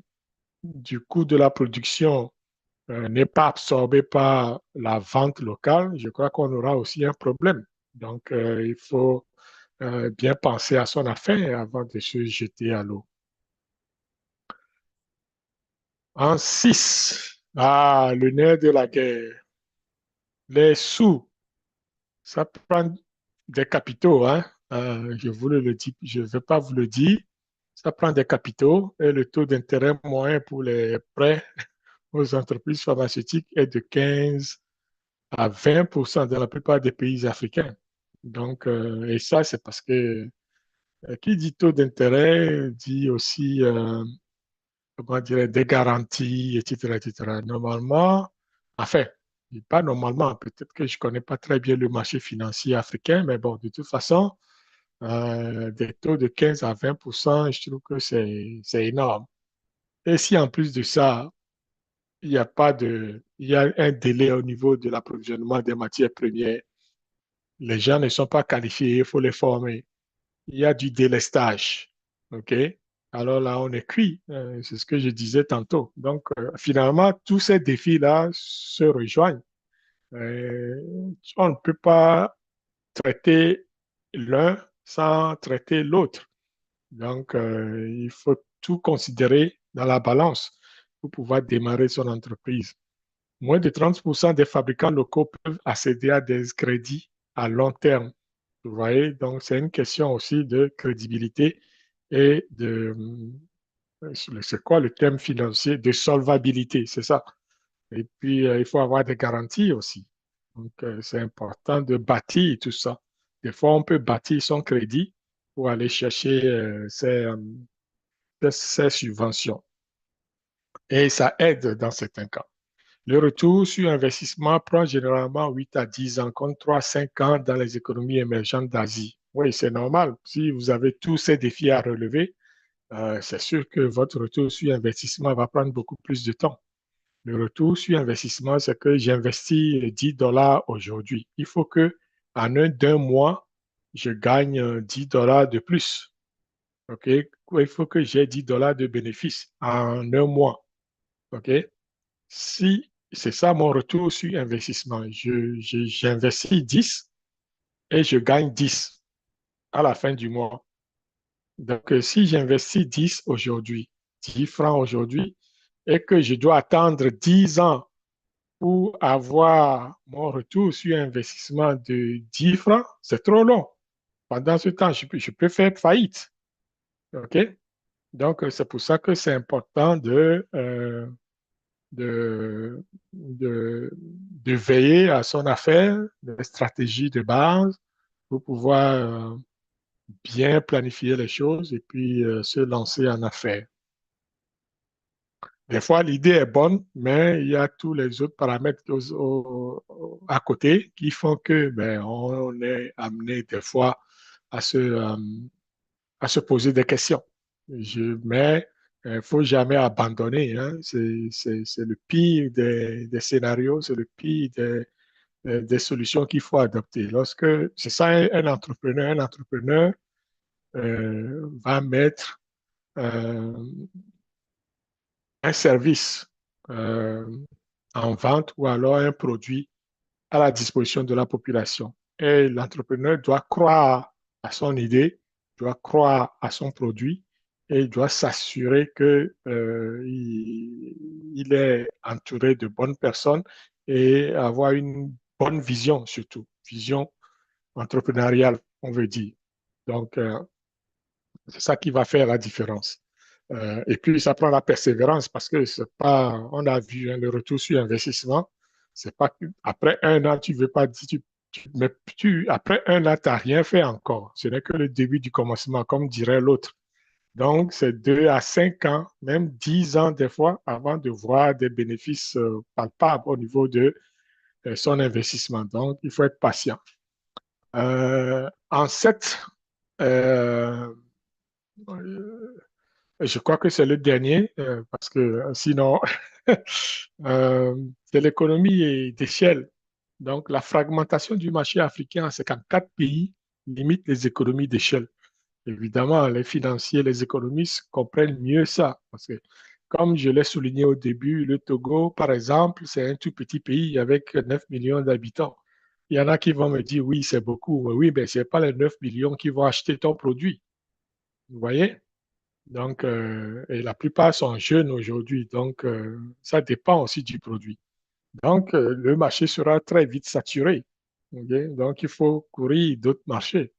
du coût de la production n'est pas absorbé par la vente locale, je crois qu'on aura aussi un problème. Donc, il faut bien penser à son affaire avant de se jeter à l'eau. En 6, le nerf de la guerre, les sous, ça prend des capitaux, hein. Je vous le dis, je ne vais pas vous le dire. Ça prend des capitaux et le taux d'intérêt moyen pour les prêts aux entreprises pharmaceutiques est de 15 à 20% dans la plupart des pays africains. Donc, et ça, c'est parce que qui dit taux d'intérêt dit aussi, comment dire, des garanties, etc., etc. Normalement, enfin, pas normalement, peut-être que je ne connais pas très bien le marché financier africain, mais bon, de toute façon, des taux de 15 à 20%, je trouve que c'est énorme. Et si en plus de ça, il y a un délai au niveau de l'approvisionnement des matières premières, les gens ne sont pas qualifiés, il faut les former. Il y a du délestage. OK? Alors là, on est cuit. C'est ce que je disais tantôt. Donc, finalement, tous ces défis-là se rejoignent. Euh, on ne peut pas traiter l'un sans traiter l'autre. Donc, il faut tout considérer dans la balance pour pouvoir démarrer son entreprise. Moins de 30% des fabricants locaux peuvent accéder à des crédits à long terme. Vous voyez, donc c'est une question aussi de crédibilité et c'est quoi le terme financier, de solvabilité, c'est ça. Et puis, il faut avoir des garanties aussi. Donc, c'est important de bâtir tout ça. Des fois, on peut bâtir son crédit pour aller chercher ces subventions. Et ça aide dans certains cas. Le retour sur investissement prend généralement 8 à 10 ans, contre 3 à 5 ans dans les économies émergentes d'Asie. Oui, c'est normal. Si vous avez tous ces défis à relever, c'est sûr que votre retour sur investissement va prendre beaucoup plus de temps. Le retour sur investissement, c'est que j'investis 10 dollars aujourd'hui. Il faut que en d'un mois, je gagne 10 dollars de plus. OK? Il faut que j'ai 10 dollars de bénéfices en un mois. OK? Si c'est ça mon retour sur investissement, j'investis 10 et je gagne 10 à la fin du mois. Donc, si j'investis 10 aujourd'hui, 10 francs aujourd'hui, et que je dois attendre 10 ans pour avoir mon retour sur investissement de 10 francs, c'est trop long. Pendant ce temps, je peux faire faillite. OK? Donc, c'est pour ça que c'est important de, de veiller à son affaire, des stratégies de base pour pouvoir bien planifier les choses et puis se lancer en affaires. Des fois, l'idée est bonne, mais il y a tous les autres paramètres à côté qui font que ben, on est amené des fois à à se poser des questions. Mais il ne faut jamais abandonner. Hein. C'est le pire des scénarios, c'est le pire des solutions qu'il faut adopter. Lorsque c'est ça, un entrepreneur va mettre euh, un service euh, en vente ou alors un produit à la disposition de la population. Et l'entrepreneur doit croire à son idée, doit croire à son produit et doit s'assurer que il est entouré de bonnes personnes et avoir une bonne vision surtout, vision entrepreneuriale, on veut dire. Donc, c'est ça qui va faire la différence. Et puis, ça prend la persévérance parce que c'est pas, on a vu hein, le retour sur investissement. C'est pas que après un an, tu veux pas dire, mais après un an, tu n'as rien fait encore. Ce n'est que le début du commencement, comme dirait l'autre. Donc, c'est 2 à 5 ans, même 10 ans des fois, avant de voir des bénéfices palpables au niveau de son investissement. Donc, il faut être patient. En cette je crois que c'est le dernier, parce que sinon, c'est l'économie d'échelle. Donc, la fragmentation du marché africain à 54 pays limite les économies d'échelle. Évidemment, les financiers, les économistes comprennent mieux ça, parce que, comme je l'ai souligné au début, le Togo, par exemple, c'est un tout petit pays avec 9 millions d'habitants. Il y en a qui vont me dire, oui, c'est beaucoup. Mais oui, mais ce n'est pas les 9 millions qui vont acheter ton produit. Vous voyez? Donc, et la plupart sont jeunes aujourd'hui, donc ça dépend aussi du produit. Donc, le marché sera très vite saturé. Ok. Donc, il faut courir d'autres marchés.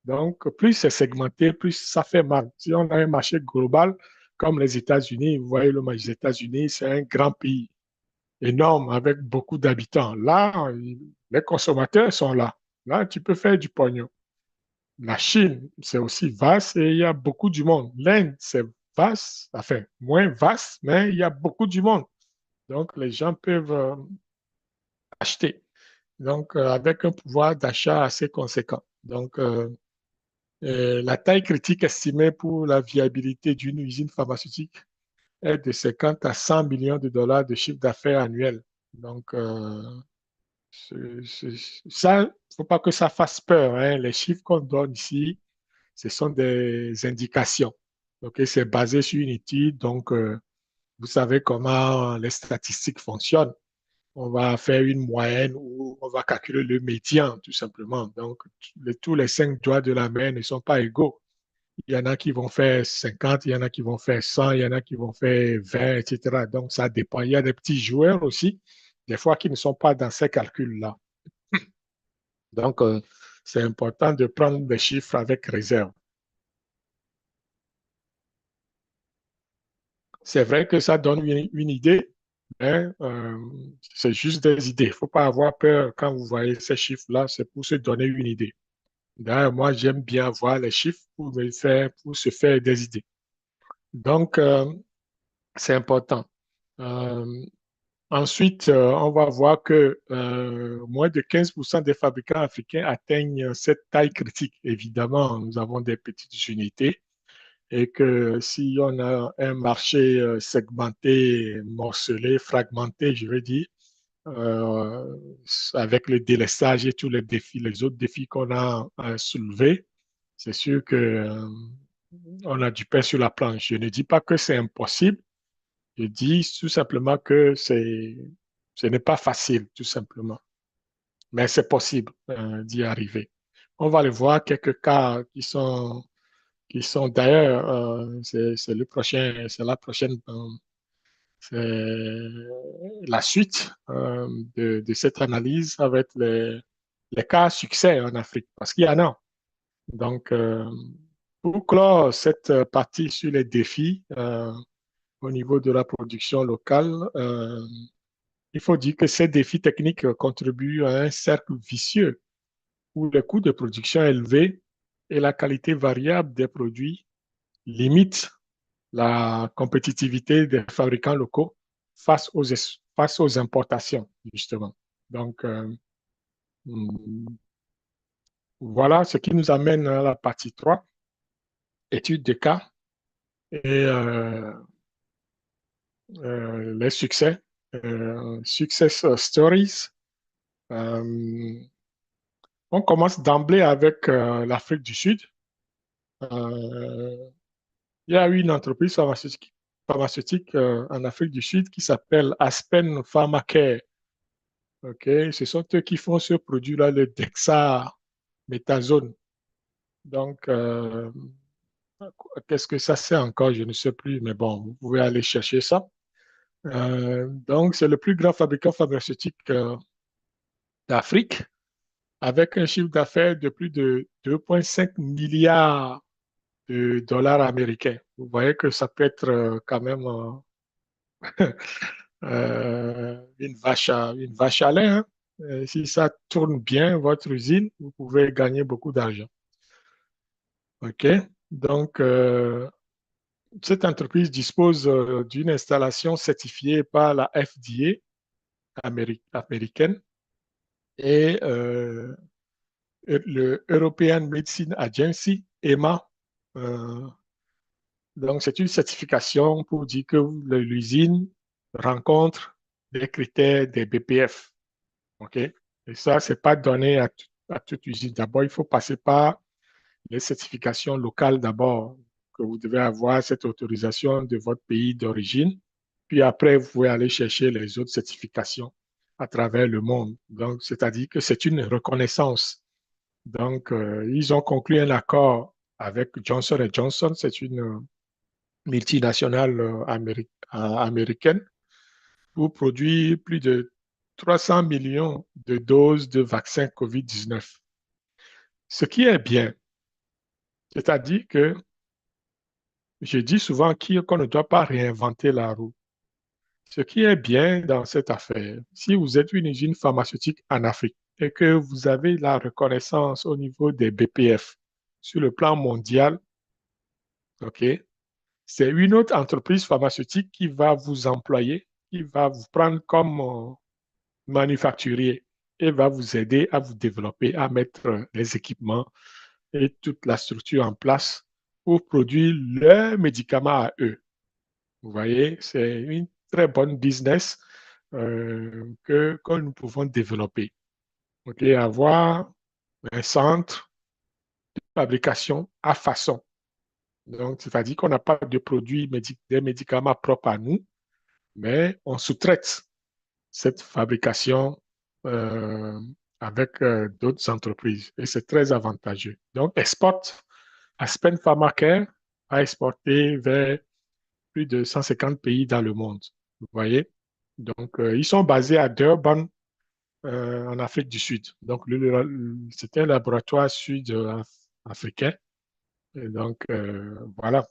Donc, plus c'est segmenté, plus ça fait mal. Si on a un marché global comme les États-Unis, vous voyez, le marché des États-Unis, c'est un grand pays énorme avec beaucoup d'habitants. Là, les consommateurs sont là. Là, tu peux faire du pognon. La Chine, c'est aussi vaste et il y a beaucoup du monde. L'Inde, c'est vaste, enfin, moins vaste, mais il y a beaucoup du monde. Donc, les gens peuvent acheter. Donc, avec un pouvoir d'achat assez conséquent. Donc, la taille critique estimée pour la viabilité d'une usine pharmaceutique est de 50 à 100 millions de dollars de chiffre d'affaires annuel. Donc, ça, il ne faut pas que ça fasse peur, hein. Les chiffres qu'on donne ici, ce sont des indications. Ok, c'est basé sur une étude, donc vous savez comment les statistiques fonctionnent. On va faire une moyenne ou on va calculer le médian, tout simplement. Donc, tous les 5 doigts de la main ne sont pas égaux. Il y en a qui vont faire 50, il y en a qui vont faire 100, il y en a qui vont faire 20, etc. Donc, ça dépend. Il y a des petits joueurs aussi, des fois, qui ne sont pas dans ces calculs-là. Donc, c'est important de prendre des chiffres avec réserve. C'est vrai que ça donne une idée, mais c'est juste des idées. Il ne faut pas avoir peur quand vous voyez ces chiffres-là, c'est pour se donner une idée. D'ailleurs, moi, j'aime bien voir les chiffres pour se faire des idées. Donc, c'est important. Euh, Ensuite, on va voir que moins de 15% des fabricants africains atteignent cette taille critique. Évidemment, nous avons des petites unités et que si on a un marché segmenté, morcelé, fragmenté, je veux dire, euh, avec le délestage et tous les défis, les autres défis qu'on a à soulever, c'est sûr que on a du pain sur la planche. Je ne dis pas que c'est impossible, je dis tout simplement que ce n'est pas facile, tout simplement. Mais c'est possible d'y arriver. On va le voir, quelques cas qui sont d'ailleurs, c'est le prochain, c'est la prochaine, c'est la suite de cette analyse avec les cas à succès en Afrique, parce qu'il y en a. Donc, pour clore cette partie sur les défis au niveau de la production locale, il faut dire que ces défis techniques contribuent à un cercle vicieux où les coûts de production élevés et la qualité variable des produits limitent la compétitivité des fabricants locaux face aux importations, justement. Donc, voilà ce qui nous amène à la partie 3, étude de cas et les succès, success stories. Euh, on commence d'emblée avec l'Afrique du Sud. Euh, il y a une entreprise pharmaceutique en Afrique du Sud qui s'appelle Aspen Pharmacare. OK? Ce sont eux qui font ce produit-là, le dexaméthasone. Donc, qu'est-ce que ça c'est encore? Je ne sais plus, mais bon, vous pouvez aller chercher ça. Donc, c'est le plus grand fabricant pharmaceutique d'Afrique, avec un chiffre d'affaires de plus de 2,5 milliards de dollars américains. Vous voyez que ça peut être quand même une vache à lait, hein. Si ça tourne bien, votre usine, vous pouvez gagner beaucoup d'argent. OK? Donc, cette entreprise dispose d'une installation certifiée par la FDA américaine et le European Medicine Agency, EMA. Euh, donc, c'est une certification pour dire que l'usine rencontre les critères des BPF. OK? Et ça, c'est pas donné à toute usine. D'abord, il faut passer par les certifications locales d'abord, que vous devez avoir cette autorisation de votre pays d'origine. Puis après, vous pouvez aller chercher les autres certifications à travers le monde. Donc, c'est-à-dire que c'est une reconnaissance. Donc, ils ont conclu un accord avec Johnson Johnson. C'est une multinationale américaine pour produire plus de 300 millions de doses de vaccins COVID-19. Ce qui est bien, c'est-à-dire que je dis souvent qu'on ne doit pas réinventer la roue. Ce qui est bien dans cette affaire, si vous êtes une usine pharmaceutique en Afrique et que vous avez la reconnaissance au niveau des BPF sur le plan mondial, OK, c'est une autre entreprise pharmaceutique qui va vous employer, qui va vous prendre comme manufacturier et va vous aider à vous développer, à mettre les équipements et toute la structure en place pour produire leurs médicaments à eux. Vous voyez, c'est une très bonne business que nous pouvons développer. OK, avoir un centre de fabrication à façon. Donc, c'est-à-dire qu'on n'a pas de produits, des médicaments propres à nous, mais on sous-traite cette fabrication euh, avec d'autres entreprises et c'est très avantageux. Donc, Aspen Pharmacare a exporté vers plus de 150 pays dans le monde. Vous voyez? Donc, ils sont basés à Durban, en Afrique du Sud. Donc, c'est un laboratoire sud-africain. Et donc, voilà.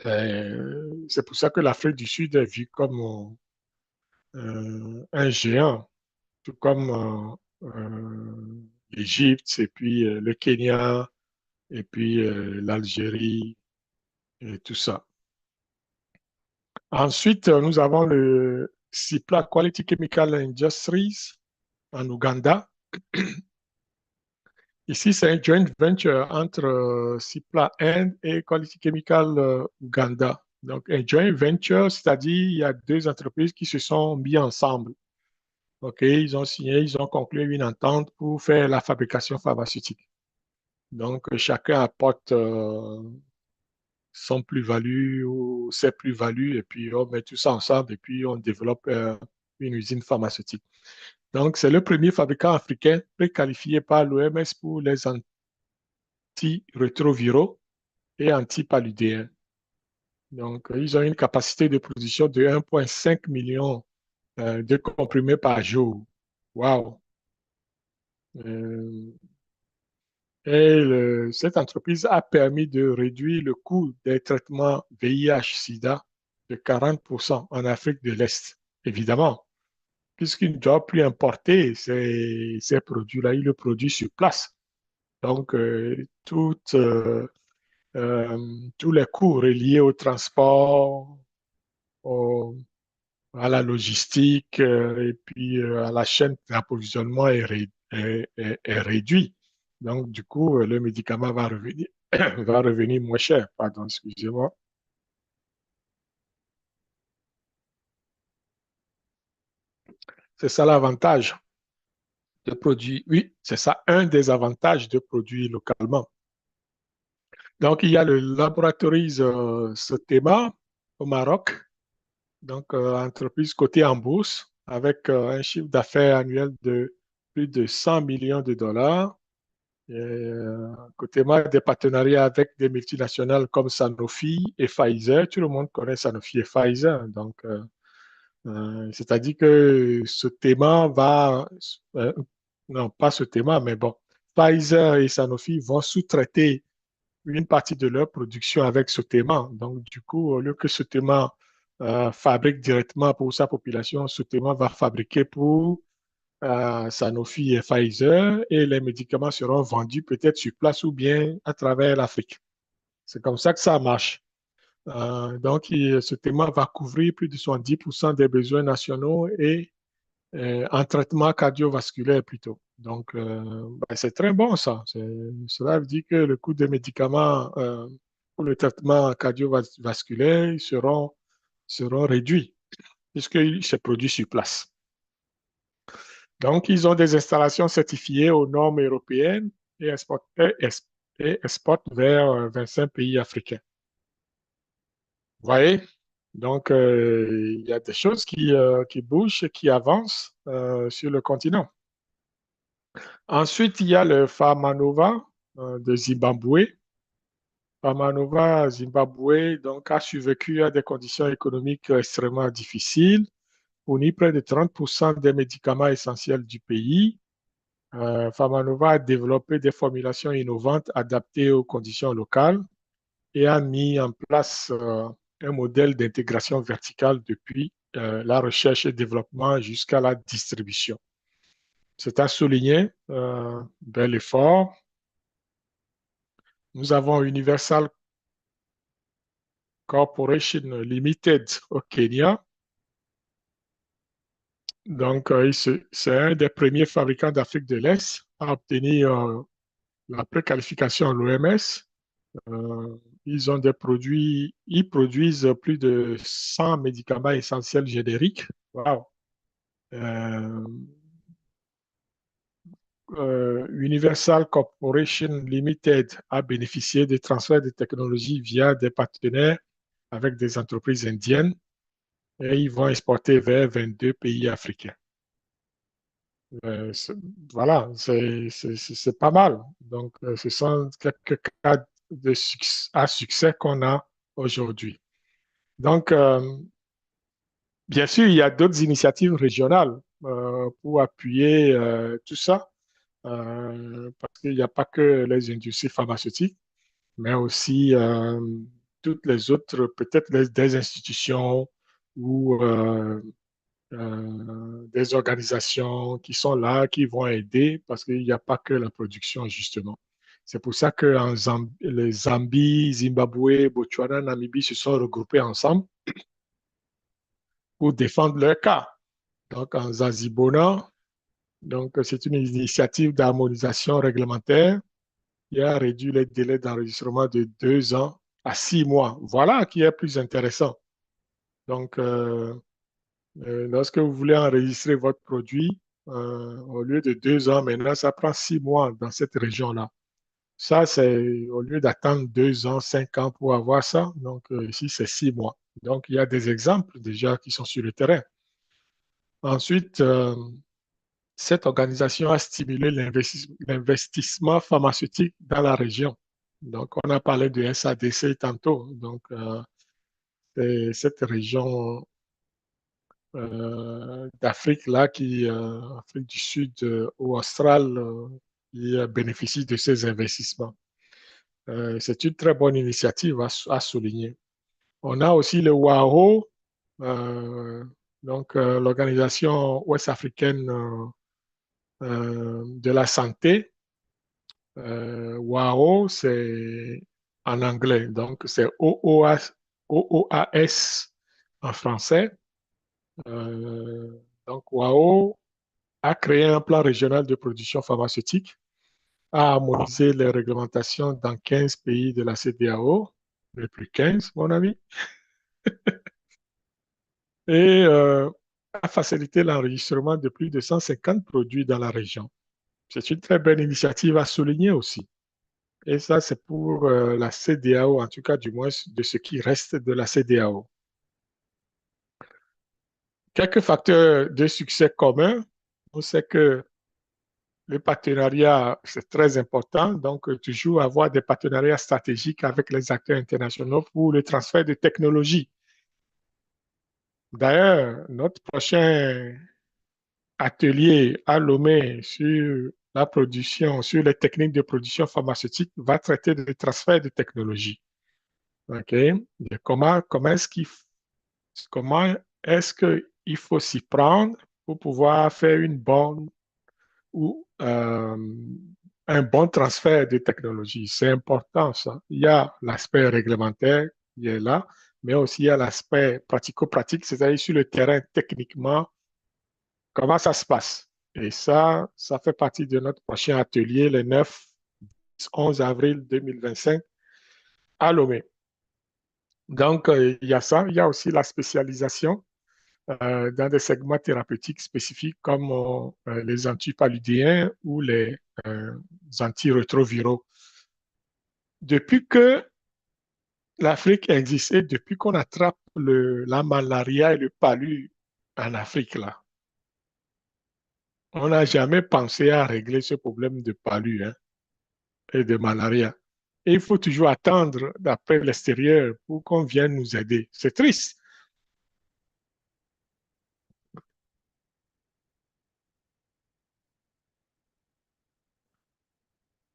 C'est pour ça que l'Afrique du Sud est vue comme un géant, tout comme l'Égypte, et puis le Kenya, et puis l'Algérie, et tout ça. Ensuite, nous avons le CIPLA Quality Chemical Industries en Ouganda. Ici, c'est un joint venture entre CIPLA Inde et Quality Chemical Uganda. Donc, un joint venture, c'est-à-dire il y a deux entreprises qui se sont mis ensemble. OK, ils ont signé, ils ont conclu une entente pour faire la fabrication pharmaceutique. Donc, chacun apporte son plus-value ou ses plus-values et puis on met tout ça ensemble et puis on développe une usine pharmaceutique. Donc, c'est le premier fabricant africain préqualifié par l'OMS pour les antirétroviraux et antipaludéens. Donc, ils ont une capacité de production de 1,5 million de comprimés par jour. Wow! Euh, cette entreprise a permis de réduire le coût des traitements VIH-Sida de 40% en Afrique de l'Est, évidemment, puisqu'il ne doit plus importer ces produits-là, il le produit sur place. Donc, tous les coûts reliés au transport, au- à la logistique et puis à la chaîne d'approvisionnement est réduit. Donc, du coup, le médicament va revenir, va revenir moins cher. Pardon, excusez-moi. C'est ça l'avantage. de produire. Oui, c'est ça, un des avantages de produire localement. Donc, il y a le Laboratories Sotema au Maroc, donc entreprise cotée en bourse avec un chiffre d'affaires annuel de plus de 100 millions de dollars. Et, Cotema a des partenariats avec des multinationales comme Sanofi et Pfizer. Tout le monde connaît Sanofi et Pfizer. Donc, c'est-à-dire que ce thème euh, non, pas ce thème, mais bon, Pfizer et Sanofi vont sous-traiter une partie de leur production avec ce thème. Donc, du coup, au lieu que ce thème fabrique directement pour sa population, ce thème va fabriquer pour Sanofi et Pfizer et les médicaments seront vendus peut-être sur place ou bien à travers l'Afrique. C'est comme ça que ça marche. Donc, ce thème va couvrir plus de 70% des besoins nationaux et en traitement cardiovasculaire plutôt. Donc, ben, c'est très bon ça. Cela veut dire que le coût des médicaments pour le traitement cardiovasculaire seront réduits puisqu'il se produit sur place. Donc, ils ont des installations certifiées aux normes européennes et exportent vers 25 pays africains. Vous voyez? Donc, il y a des choses qui bougent et qui avancent sur le continent. Ensuite, il y a le Pharmanova de Zimbabwe. Pharmanova Zimbabwe donc, a survécu à des conditions économiques extrêmement difficiles, fournit près de 30% des médicaments essentiels du pays. Pharmanova a développé des formulations innovantes adaptées aux conditions locales et a mis en place un modèle d'intégration verticale depuis la recherche et développement jusqu'à la distribution. C'est à souligner, bel effort. Nous avons Universal Corporation Limited au Kenya. Donc, c'est un des premiers fabricants d'Afrique de l'Est à obtenir la préqualification à l'OMS. Ils ont des produits, ils produisent plus de 100 médicaments essentiels génériques. Wow. Euh, Universal Corporation Limited a bénéficié des transferts de technologies via des partenaires avec des entreprises indiennes et ils vont exporter vers 22 pays africains. Euh, c'est- voilà, c'est pas mal. Donc, ce sont quelques cas à succès qu'on a aujourd'hui. Donc, bien sûr, il y a d'autres initiatives régionales pour appuyer tout ça, parce qu'il n'y a pas que les industries pharmaceutiques, mais aussi toutes les autres, peut-être des institutions ou des organisations qui sont là, qui vont aider, parce qu'il n'y a pas que la production, justement. C'est pour ça que les Zambie, Zimbabwe, Botswana, Namibie se sont regroupés ensemble pour défendre leur cas. Donc, en Zanzibona, donc, c'est une initiative d'harmonisation réglementaire qui a réduit les délais d'enregistrement de 2 ans à 6 mois. Voilà qui est plus intéressant. Donc, lorsque vous voulez enregistrer votre produit, au lieu de 2 ans, maintenant, ça prend 6 mois dans cette région-là. Ça, c'est au lieu d'attendre 2 ans, 5 ans pour avoir ça. Donc, ici, c'est 6 mois. Donc, il y a des exemples déjà qui sont sur le terrain. Ensuite, cette organisation a stimulé l'investissement pharmaceutique dans la région. Donc, on a parlé de SADC tantôt. Donc, c'est cette région d'Afrique là, Afrique du Sud ou australe, qui bénéficie de ces investissements. C'est une très bonne initiative à souligner. On a aussi le WAO, donc l'organisation ouest-africaine de la santé. WAO, c'est en anglais, donc c'est OOAS en français. Euh, donc WAO a créé un plan régional de production pharmaceutique, a harmonisé les réglementations dans 15 pays de la CEDEAO, mais plus 15, mon ami. Et a facilité l'enregistrement de plus de 150 produits dans la région. C'est une très belle initiative à souligner aussi. Et ça, c'est pour la CEDEAO, en tout cas du moins de ce qui reste de la CEDEAO. Quelques facteurs de succès communs, on sait que le partenariat, c'est très important, donc toujours avoir des partenariats stratégiques avec les acteurs internationaux pour le transfert de technologies. D'ailleurs, notre prochain atelier à Lomé sur la production, sur les techniques de production pharmaceutique va traiter de transfert de technologies. OK? Comment est-ce qu'il faut s'y prendre pour pouvoir faire une bonne ou un bon transfert de technologie. C'est important, ça. Il y a l'aspect réglementaire qui est là, mais aussi il y a l'aspect pratico-pratique, c'est-à-dire sur le terrain, techniquement, comment ça se passe. Et ça fait partie de notre prochain atelier le 9-11 avril 2025 à Lomé. Donc, il y a ça. Il y a aussi la spécialisation dans des segments thérapeutiques spécifiques comme les antipaludéens ou les antirétroviraux. Depuis que l'Afrique existe et depuis qu'on attrape la malaria et le palu en Afrique, là, on n'a jamais pensé à régler ce problème de palu hein, et de malaria. Et il faut toujours attendre d'après l'extérieur pour qu'on vienne nous aider. C'est triste.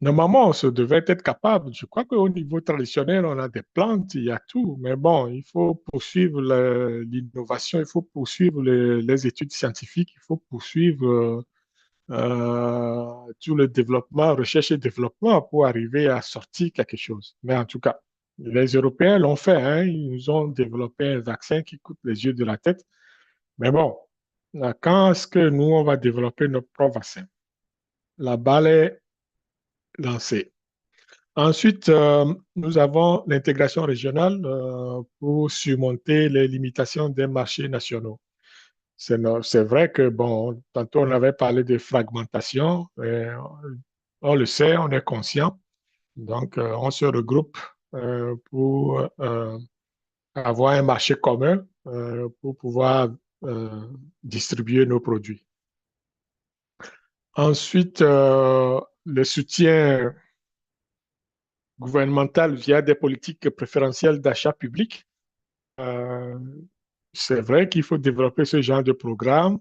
Normalement, on se devait être capable. Je crois qu'au niveau traditionnel, on a des plantes, il y a tout. Mais bon, il faut poursuivre l'innovation, il faut poursuivre les études scientifiques, il faut poursuivre tout le développement, recherche et développement pour arriver à sortir quelque chose. Mais en tout cas, les Européens l'ont fait. Hein. Ils nous ont développé un vaccin qui coûte les yeux de la tête. Mais bon, quand est-ce que nous, on va développer notre propre vaccin? La balle est lancée. Ensuite, nous avons l'intégration régionale pour surmonter les limitations des marchés nationaux. C'est vrai que, bon, tantôt on avait parlé de fragmentation, on le sait, on est conscient. Donc, on se regroupe pour avoir un marché commun pour pouvoir euh, distribuer nos produits. Ensuite, le soutien gouvernemental via des politiques préférentielles d'achat public. Euh, c'est vrai qu'il faut développer ce genre de programme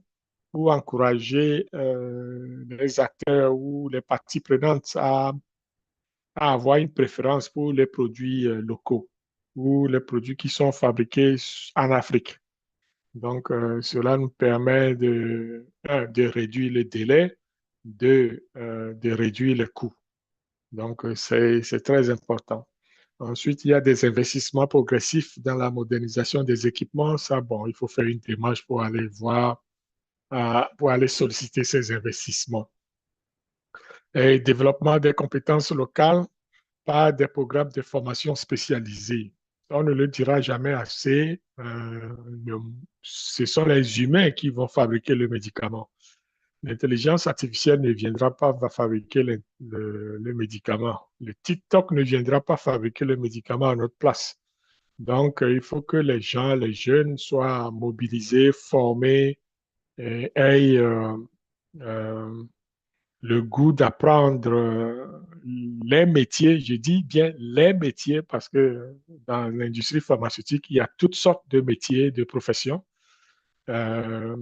pour encourager les acteurs ou les parties prenantes à avoir une préférence pour les produits locaux ou les produits qui sont fabriqués en Afrique. Donc, cela nous permet de réduire les délais, de réduire les coûts. Donc, c'est très important. Ensuite, il y a des investissements progressifs dans la modernisation des équipements. Ça, bon, il faut faire une démarche pour aller voir, pour aller solliciter ces investissements. Et développement des compétences locales par des programmes de formation spécialisés. On ne le dira jamais assez. Ce sont les humains qui vont fabriquer le médicament. L'intelligence artificielle ne viendra pas fabriquer le médicament. Le TikTok ne viendra pas fabriquer le médicament à notre place. Donc, il faut que les gens, les jeunes soient mobilisés, formés et aient euh, le goût d'apprendre les métiers. Je dis bien les métiers parce que dans l'industrie pharmaceutique, il y a toutes sortes de métiers, de professions. Euh,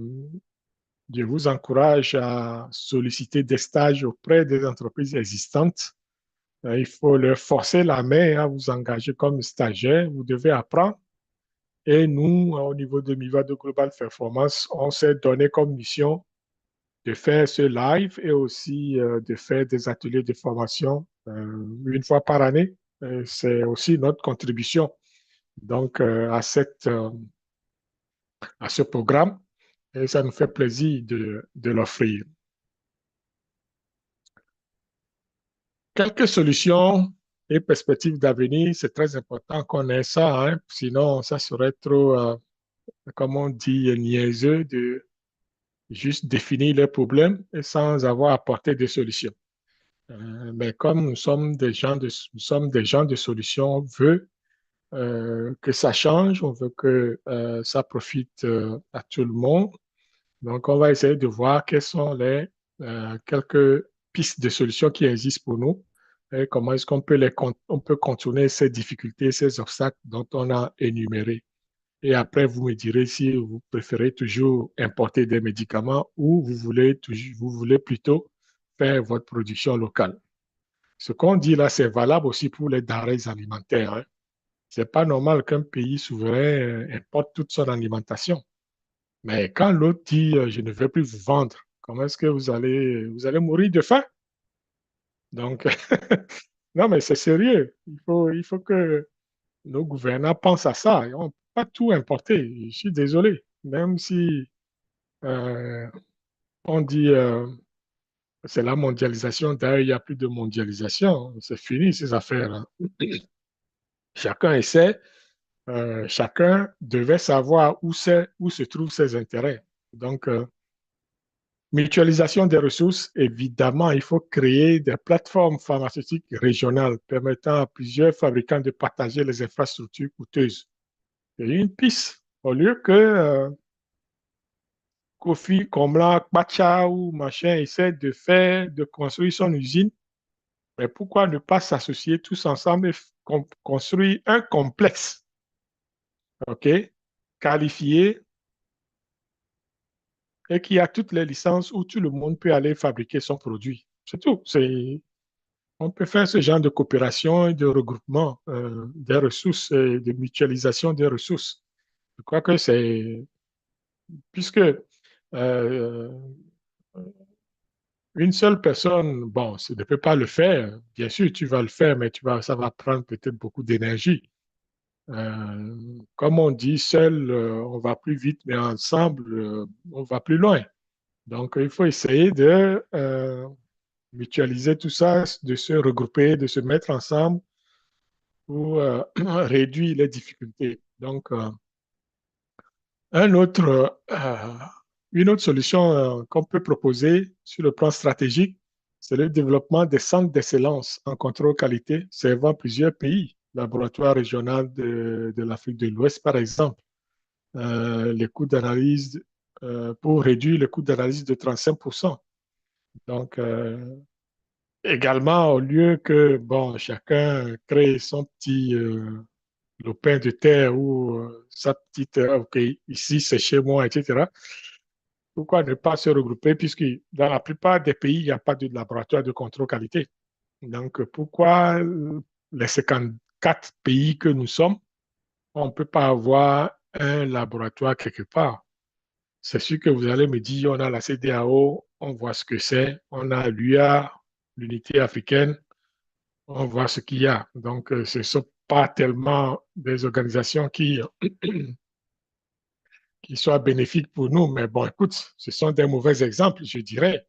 je vous encourage à solliciter des stages auprès des entreprises existantes. Il faut leur forcer la main à vous engager comme stagiaire. Vous devez apprendre. Et nous, au niveau de Mivado Global Performance, on s'est donné comme mission de faire ce live et aussi de faire des ateliers de formation une fois par année. C'est aussi notre contribution donc à ce programme et ça nous fait plaisir de l'offrir. Quelques solutions et perspectives d'avenir, c'est très important qu'on ait ça, hein, sinon ça serait trop comme on dit, niaiseux de juste définir les problèmes et sans avoir apporté des solutions. Mais comme nous sommes des gens de solutions, on veut que ça change, on veut que ça profite à tout le monde. Donc, on va essayer de voir quelles sont les quelques pistes de solutions qui existent pour nous et comment est-ce qu'on peut on peut contourner ces difficultés, ces obstacles dont on a énuméré. Et après, vous me direz si vous préférez toujours importer des médicaments ou vous voulez plutôt faire votre production locale. Ce qu'on dit là, c'est valable aussi pour les denrées alimentaires, hein. C'est pas normal qu'un pays souverain importe toute son alimentation. Mais quand l'autre dit je ne vais plus vous vendre, comment est-ce que vous allez mourir de faim? Donc, non, mais c'est sérieux. Il faut que nos gouvernants pensent à ça. On ne peut pas tout importer. Je suis désolé. Même si euh, on dit c'est la mondialisation, d'ailleurs, il n'y a plus de mondialisation. C'est fini ces affaires-là. Chacun essaie, chacun devait savoir où se trouvent ses intérêts. Donc, mutualisation des ressources, évidemment, il faut créer des plateformes pharmaceutiques régionales permettant à plusieurs fabricants de partager les infrastructures coûteuses. C'est une piste. Au lieu que Kofi, Komla, Kwacha ou machin essaie de construire son usine, mais pourquoi ne pas s'associer tous ensemble et construire un complexe, OK, qualifié et qui a toutes les licences où tout le monde peut aller fabriquer son produit. C'est tout. On peut faire ce genre de coopération et de regroupement des ressources et de mutualisation des ressources. Je crois que c'est, puisque une seule personne, bon, ça ne peut pas le faire. Bien sûr, tu vas le faire, mais ça va prendre peut-être beaucoup d'énergie. Comme on dit, seul, on va plus vite, mais ensemble, on va plus loin. Donc, il faut essayer de mutualiser tout ça, de se regrouper, de se mettre ensemble pour réduire les difficultés. Donc, un autre, une autre solution qu'on peut proposer sur le plan stratégique, c'est le développement des centres d'excellence en contrôle qualité servant plusieurs pays. Laboratoire régional de l'Afrique de l'Ouest, par exemple, les coûts d'analyse pour réduire les coûts d'analyse de 35%. Donc, également, au lieu que bon, chacun crée son petit lopin de terre ou sa petite, OK, ici c'est chez moi, etc. Pourquoi ne pas se regrouper puisque dans la plupart des pays, il n'y a pas de laboratoire de contrôle qualité. Donc, pourquoi les 54 pays que nous sommes, on ne peut pas avoir un laboratoire quelque part? C'est sûr que vous allez me dire, on a la CDAO, on voit ce que c'est, on a l'UA, l'unité africaine, on voit ce qu'il y a. Donc, ce ne sont pas tellement des organisations qui soient bénéfiques pour nous. Mais bon, écoute, ce sont des mauvais exemples, je dirais.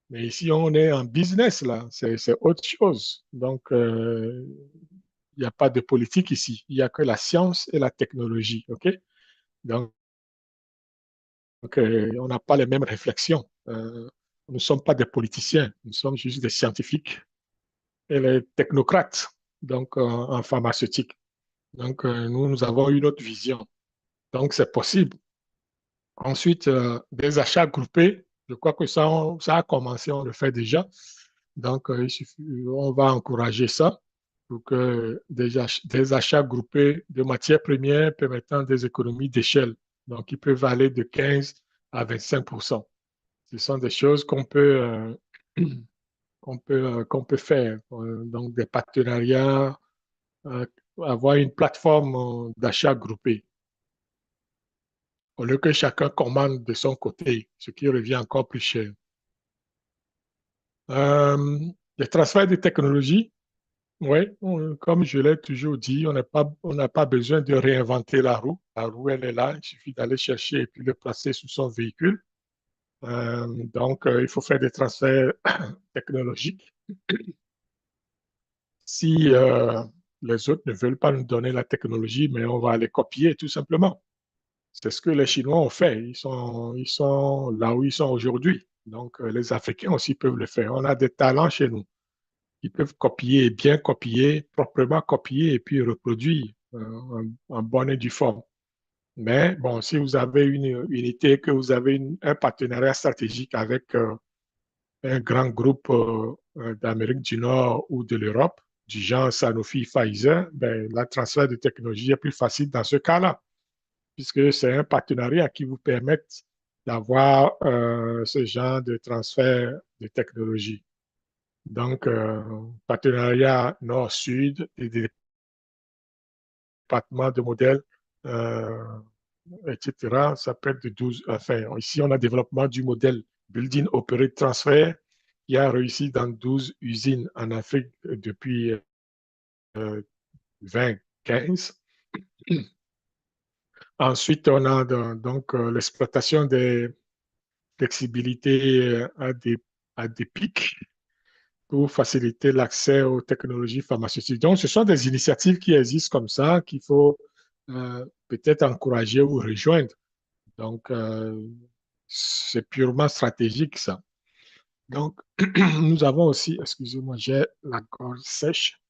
Mais ici, on est en business, là. C'est autre chose. Donc, il n'y a pas de politique ici. Il n'y a que la science et la technologie. OK? Donc, on n'a pas les mêmes réflexions. Nous ne sommes pas des politiciens. Nous sommes juste des scientifiques et les technocrates, donc en pharmaceutique. Donc, nous avons une autre vision. Donc, c'est possible. Ensuite, des achats groupés, je crois que ça a commencé, on le fait déjà. Donc, on va encourager ça pour que des achats groupés de matières premières permettant des économies d'échelle. Donc, ils peuvent aller de 15 à 25%. Ce sont des choses qu'on peut faire. Donc, des partenariats, euh, avoir une plateforme d'achat groupé au lieu que chacun commande de son côté, ce qui revient encore plus cher. Euh, les transferts de technologie, oui, comme je l'ai toujours dit, on n'a pas besoin de réinventer la roue. La roue, elle est là, il suffit d'aller chercher et puis le placer sous son véhicule. Donc, il faut faire des transferts technologiques. Si les autres ne veulent pas nous donner la technologie, mais on va les copier tout simplement. C'est ce que les Chinois ont fait. Ils sont là où ils sont aujourd'hui. Donc, les Africains aussi peuvent le faire. On a des talents chez nous. Ils peuvent copier, bien copier, proprement copier et puis reproduire en bonne et due forme. Mais bon, si vous avez une unité, que vous avez un partenariat stratégique avec un grand groupe d'Amérique du Nord ou de l'Europe, du genre Sanofi, Pfizer, ben, le transfert de technologie est plus facile dans ce cas-là, puisque c'est un partenariat qui vous permet d'avoir ce genre de transfert de technologie. Donc, partenariat nord-sud et des départements de modèles, euh, etc. Ça peut être de 12. Enfin, ici, on a développement du modèle Building Operate Transfer qui a réussi dans 12 usines en Afrique depuis 2015. Ensuite, on a donc l'exploitation des flexibilités à des pics pour faciliter l'accès aux technologies pharmaceutiques. Donc, ce sont des initiatives qui existent comme ça qu'il faut peut-être encourager ou rejoindre. Donc, c'est purement stratégique, ça. Donc, nous avons aussi, excusez-moi, j'ai la gorge sèche.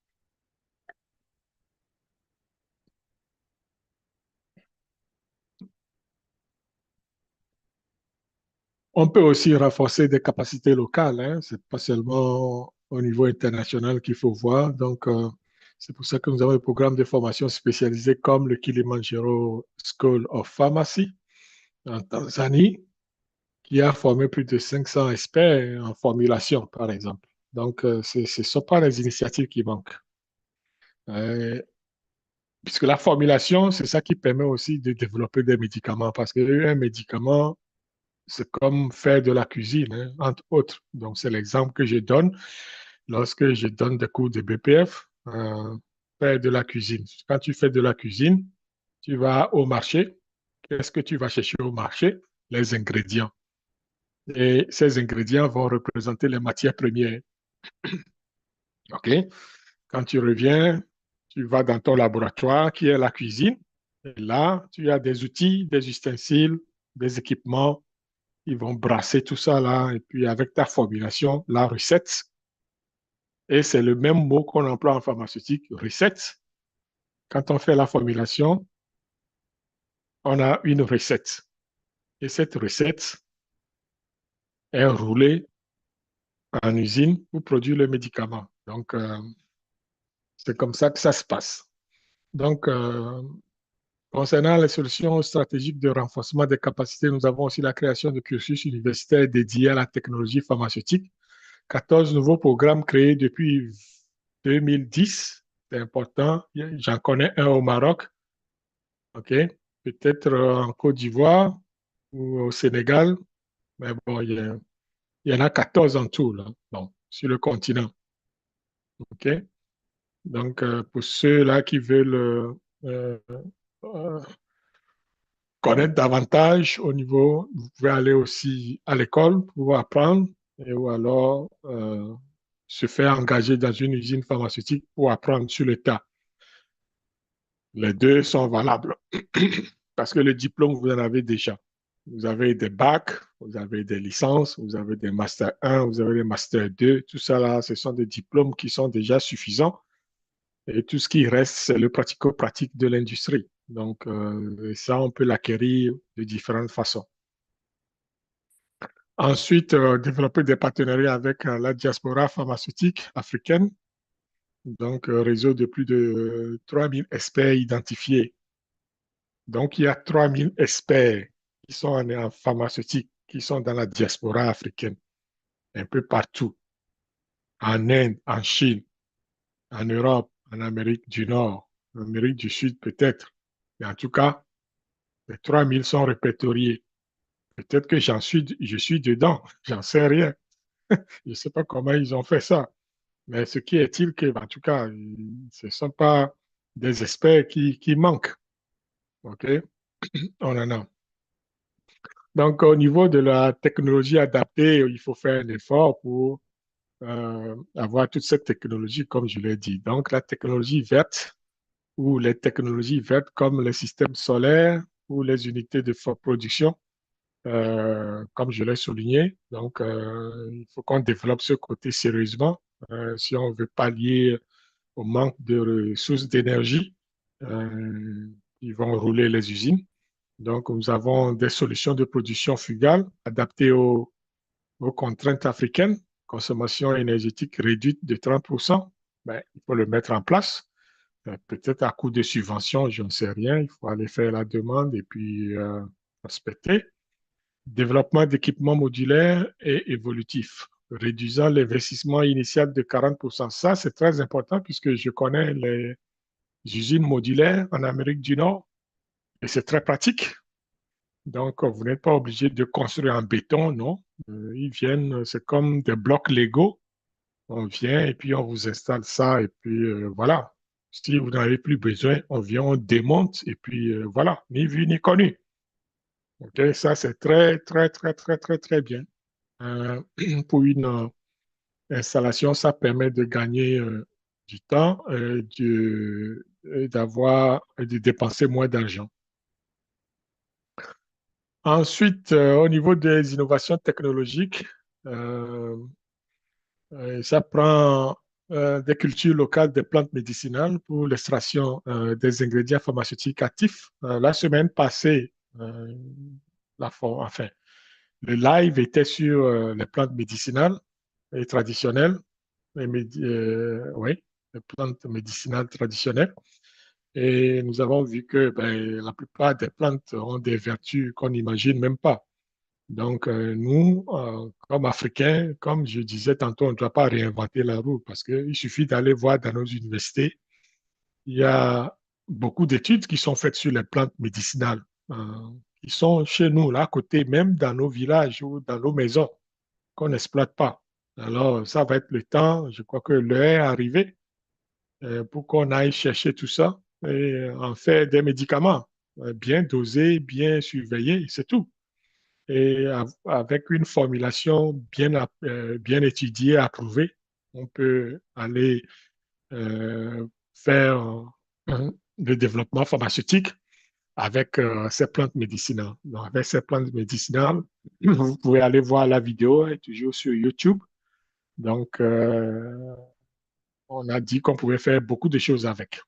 On peut aussi renforcer des capacités locales, hein. Ce n'est pas seulement au niveau international qu'il faut voir. Donc, c'est pour ça que nous avons des programmes de formation spécialisés comme le Kilimanjaro School of Pharmacy en Tanzanie, qui a formé plus de 500 experts en formulation, par exemple. Donc, ce ne sont pas les initiatives qui manquent. Euh, Puisque la formulation, c'est ça qui permet aussi de développer des médicaments, parce qu'un médicament, c'est comme faire de la cuisine, hein, entre autres. Donc, c'est l'exemple que je donne lorsque je donne des cours de BPF, faire de la cuisine. Quand tu fais de la cuisine, tu vas au marché. Qu'est-ce que tu vas chercher au marché? Les ingrédients. Et ces ingrédients vont représenter les matières premières. OK? Quand tu reviens, tu vas dans ton laboratoire qui est la cuisine. Et là, tu as des outils, des ustensiles, des équipements. Ils vont brasser tout ça là. Et puis avec ta formulation, la recette. Et c'est le même mot qu'on emploie en pharmaceutique, recette. Quand on fait la formulation, on a une recette. Et cette recette est roulée en usine pour produire le médicament. Donc, c'est comme ça que ça se passe. Donc, concernant les solutions stratégiques de renforcement des capacités, nous avons aussi la création de cursus universitaires dédiés à la technologie pharmaceutique. 14 nouveaux programmes créés depuis 2010. C'est important. J'en connais un au Maroc, OK? Peut-être en Côte d'Ivoire ou au Sénégal. Mais bon, il y en a 14 en tout, là. Bon, sur le continent. OK? Donc, pour ceux-là qui veulent euh, connaître davantage au niveau, vous pouvez aller aussi à l'école pour apprendre ou alors se faire engager dans une usine pharmaceutique pour apprendre sur le tas. Les deux sont valables parce que le diplôme, vous en avez déjà. Vous avez des bacs, vous avez des licences, vous avez des Master 1, vous avez des Master 2. Tout ça là, ce sont des diplômes qui sont déjà suffisants. Et tout ce qui reste, c'est le pratico-pratique de l'industrie. Donc, ça, on peut l'acquérir de différentes façons. Ensuite, développer des partenariats avec la diaspora pharmaceutique africaine. Donc, réseau de plus de 3000 experts identifiés. Donc, il y a 3000 experts qui sont en pharmaceutique, qui sont dans la diaspora africaine, un peu partout, en Inde, en Chine, en Europe, en Amérique du Nord, en Amérique du Sud peut-être. Mais en tout cas, les 3000 sont répertoriés. Peut-être que je suis dedans, j'en sais rien. Je ne sais pas comment ils ont fait ça. Mais ce qui est-il que, en tout cas, ce ne sont pas des experts qui manquent. OK? On en a. Donc, au niveau de la technologie adaptée, il faut faire un effort pour avoir toute cette technologie, comme je l'ai dit. Donc, la technologie verte ou les technologies vertes comme les systèmes solaires, pour les unités de production, comme je l'ai souligné. Donc, il faut qu'on développe ce côté sérieusement si on veut pallier au manque de ressources d'énergie. Ils vont rouler les usines. Donc, nous avons des solutions de production fugale adaptées aux contraintes africaines. Consommation énergétique réduite de 30%. Ben, il faut le mettre en place. Peut-être à coût de subvention, je ne sais rien. Il faut aller faire la demande et puis respecter. Développement d'équipements modulaires et évolutifs, réduisant l'investissement initial de 40%. Ça, c'est très important puisque je connais les usines modulaires en Amérique du Nord et c'est très pratique. Donc, vous n'êtes pas obligé de construire en béton, non. Ils viennent, c'est comme des blocs Lego. On vient et puis on vous installe ça et puis voilà. Si vous n'en avez plus besoin, on vient, on démonte et puis voilà, ni vu ni connu. OK, ça c'est très, très, très, très, très, très bien. Euh, pour une installation, ça permet de gagner du temps, d'avoir, de dépenser moins d'argent. Ensuite, au niveau des innovations technologiques, euh, ça prend des cultures locales des plantes médicinales pour l'extraction des ingrédients pharmaceutiques actifs. La semaine passée, enfin, le live était sur les plantes médicinales et traditionnelles, oui, les plantes médicinales traditionnelles. Et nous avons vu que ben, la plupart des plantes ont des vertus qu'on n'imagine même pas. Donc, nous, comme Africains, comme je disais tantôt, on ne doit pas réinventer la roue parce qu'il suffit d'aller voir dans nos universités, il y a beaucoup d'études qui sont faites sur les plantes médicinales, qui sont chez nous, là, à côté, même dans nos villages ou dans nos maisons, qu'on n'exploite pas. Alors, ça va être le temps, je crois que l'heure est arrivée pour qu'on aille chercher tout ça et en faire des médicaments bien dosés, bien surveillés, c'est tout et avec une formulation bien étudiée, approuvée, on peut aller faire le développement pharmaceutique avec ces plantes médicinales. Donc, avec ces plantes médicinales, vous pouvez aller voir la vidéo, elle est toujours sur YouTube. Donc, on a dit qu'on pouvait faire beaucoup de choses avec.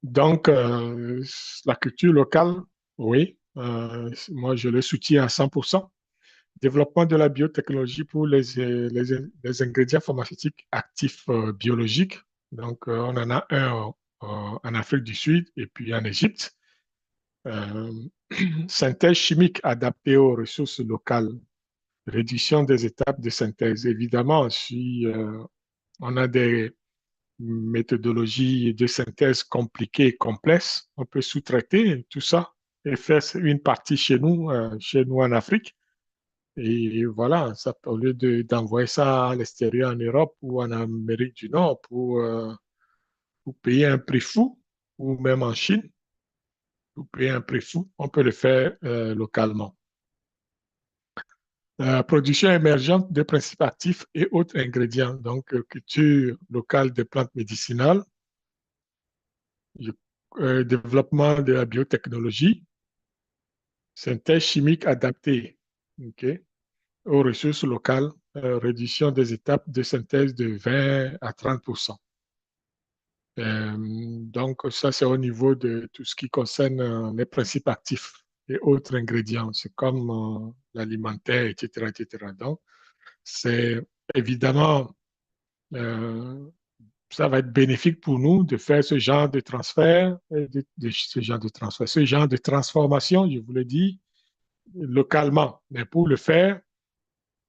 Donc, la culture locale, oui, moi je le soutiens à 100%. Développement de la biotechnologie pour les ingrédients pharmaceutiques actifs biologiques. Donc, on en a un en Afrique du Sud et puis en Égypte. Euh, synthèse chimique adaptée aux ressources locales. Réduction des étapes de synthèse. Évidemment, si on a des méthodologies de synthèse compliquées et complexes, on peut sous-traiter tout ça et faire une partie chez nous en Afrique. Et voilà, ça, au lieu d'envoyer ça à l'extérieur en Europe ou en Amérique du Nord pour payer un prix fou, ou même en Chine, pour payer un prix fou, on peut le faire localement. Production émergente de principes actifs et autres ingrédients, donc culture locale des plantes médicinales, développement de la biotechnologie, synthèse chimique adaptée okay, aux ressources locales, réduction des étapes de synthèse de 20 à 30%. Donc, ça, c'est au niveau de tout ce qui concerne les principes actifs et autres ingrédients. C'est comme l'alimentaire, etc., etc. Donc, c'est évidemment, euh, ça va être bénéfique pour nous de faire ce genre de transfert, ce genre de transformation, je vous le dis, localement. Mais pour le faire,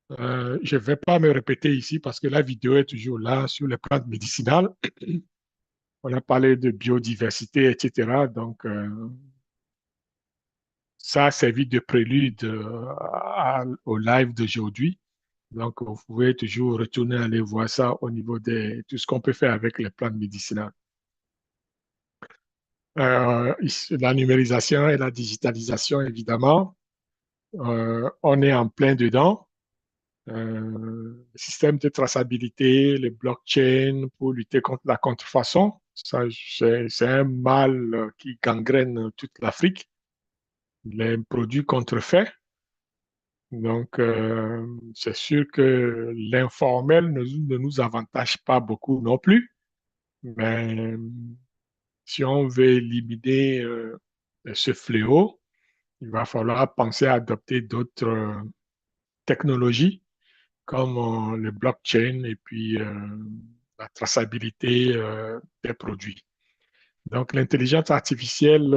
je ne vais pas me répéter ici parce que la vidéo est toujours là sur les plantes médicinales. On a parlé de biodiversité, etc. Donc, ça a servi de prélude au live d'aujourd'hui. Donc, vous pouvez toujours retourner aller voir ça au niveau de tout ce qu'on peut faire avec les plantes médicinales. La numérisation et la digitalisation, évidemment, on est en plein dedans. Le système de traçabilité, les blockchains pour lutter contre la contrefaçon, Ça, c'est un mal qui gangrène toute l'Afrique. Les produits contrefaits. Donc, c'est sûr que l'informel ne nous avantage pas beaucoup non plus. Mais si on veut éliminer ce fléau, il va falloir penser à adopter d'autres technologies comme le blockchain et puis la traçabilité des produits. Donc, l'intelligence artificielle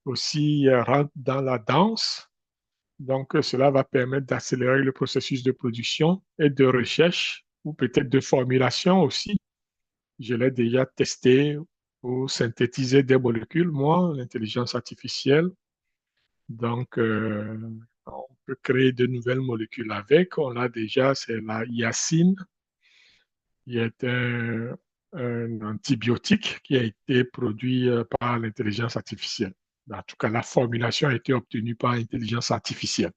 aussi rentre dans la danse. Donc, cela va permettre d'accélérer le processus de production et de recherche ou peut-être de formulation aussi. Je l'ai déjà testé pour synthétiser des molécules, moi, l'intelligence artificielle. Donc, on peut créer de nouvelles molécules avec. On a déjà, c'est la hyacine, qui est un antibiotique qui a été produit par l'intelligence artificielle. En tout cas, la formulation a été obtenue par l'intelligence artificielle.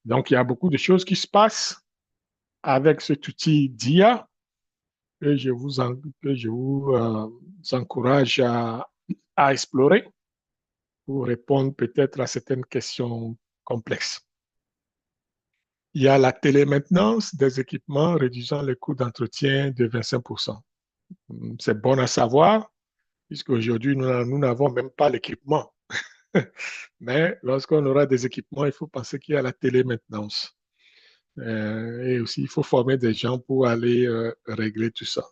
Donc, il y a beaucoup de choses qui se passent avec cet outil d'IA que que je vous encourage à explorer pour répondre peut-être à certaines questions complexes. Il y a la télémaintenance des équipements réduisant les coûts d'entretien de 25%. C'est bon à savoir, puisqu'aujourd'hui, nous n'avons même pas l'équipement. Mais lorsqu'on aura des équipements, il faut penser qu'il y a la télémaintenance. Et aussi, il faut former des gens pour aller régler tout ça.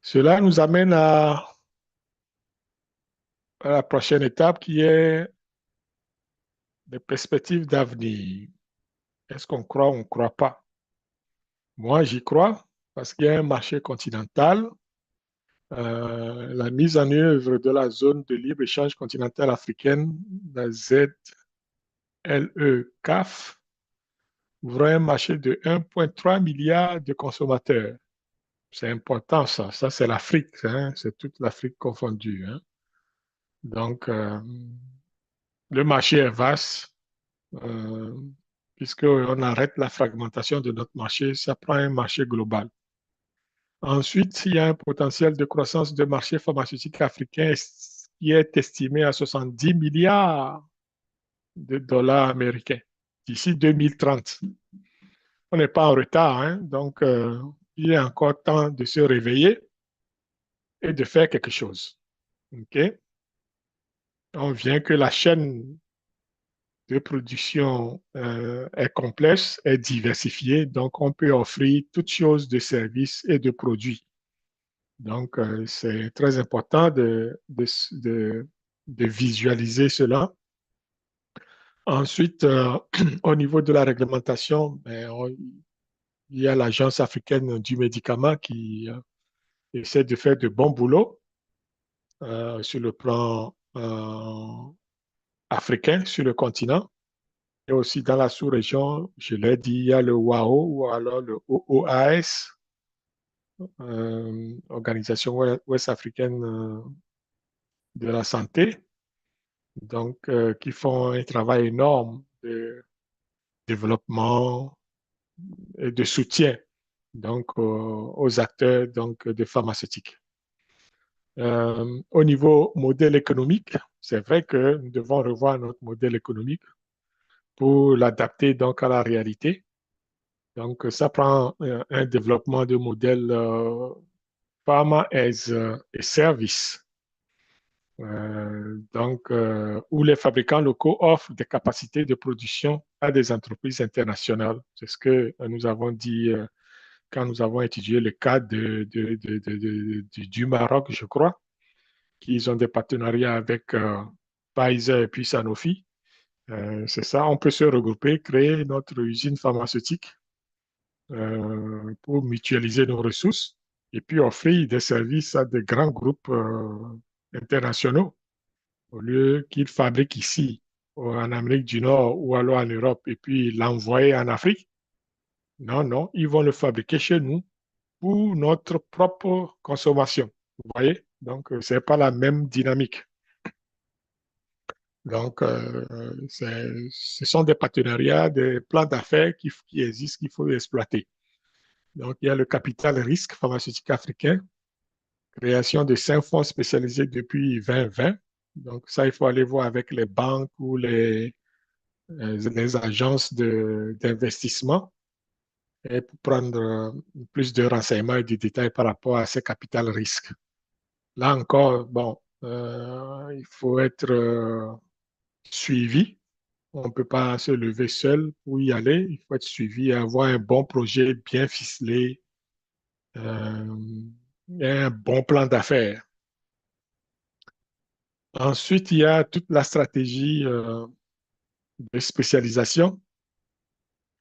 Cela nous amène à la prochaine étape qui est les perspectives d'avenir. Est-ce qu'on croit ou on ne croit pas? Moi, j'y crois parce qu'il y a un marché continental. La mise en œuvre de la zone de libre-échange continentale africaine, la ZLE-CAF, ouvre un marché de 1,3 milliard de consommateurs. C'est important, ça. Ça, c'est l'Afrique, hein. C'est toute l'Afrique confondue, hein. Donc, le marché est vaste. Euh, Puisqu'on arrête la fragmentation de notre marché, ça prend un marché global. Ensuite, il y a un potentiel de croissance du marché pharmaceutique africain qui est estimé à 70 milliards de dollars américains d'ici 2030. On n'est pas en retard, hein, donc il est encore temps de se réveiller et de faire quelque chose. OK? On vient que la chaîne de production est complexe, est diversifiée, donc on peut offrir toutes choses de services et de produits. Donc, c'est très important de visualiser cela. Ensuite, au niveau de la réglementation, ben, il y a l'Agence africaine du médicament qui essaie de faire de bons boulots sur le plan africain, sur le continent. Et aussi dans la sous-région, je l'ai dit, il y a le WAO ou alors le OOAS, Organisation Ouest africaine de la santé, donc qui font un travail énorme de développement et de soutien donc aux acteurs donc de pharmaceutique. Au niveau modèle économique, c'est vrai que nous devons revoir notre modèle économique pour l'adapter donc à la réalité. Donc, ça prend un développement de modèle pharma as a service. Donc, où les fabricants locaux offrent des capacités de production à des entreprises internationales. C'est ce que nous avons dit quand nous avons étudié le cas du Maroc, je crois, qu'ils ont des partenariats avec Pfizer et puis Sanofi. C'est ça, on peut se regrouper, créer notre usine pharmaceutique pour mutualiser nos ressources et puis offrir des services à des grands groupes internationaux au lieu qu'ils fabriquent ici en Amérique du Nord ou alors en Europe et puis l'envoyer en Afrique. Non, non, ils vont le fabriquer chez nous pour notre propre consommation. Vous voyez? Donc, ce n'est pas la même dynamique. Donc, ce sont des partenariats, des plans d'affaires qui existent, qu'il faut exploiter. Donc, il y a le capital risque pharmaceutique africain création de 5 fonds spécialisés depuis 2020. Donc ça, il faut aller voir avec les banques ou les agences d'investissement et pour prendre plus de renseignements et de détails par rapport à ces capital risques. Là encore, bon, il faut être suivi. On ne peut pas se lever seul pour y aller. Il faut être suivi et avoir un bon projet bien ficelé euh, et un bon plan d'affaires. Ensuite, il y a toute la stratégie de spécialisation.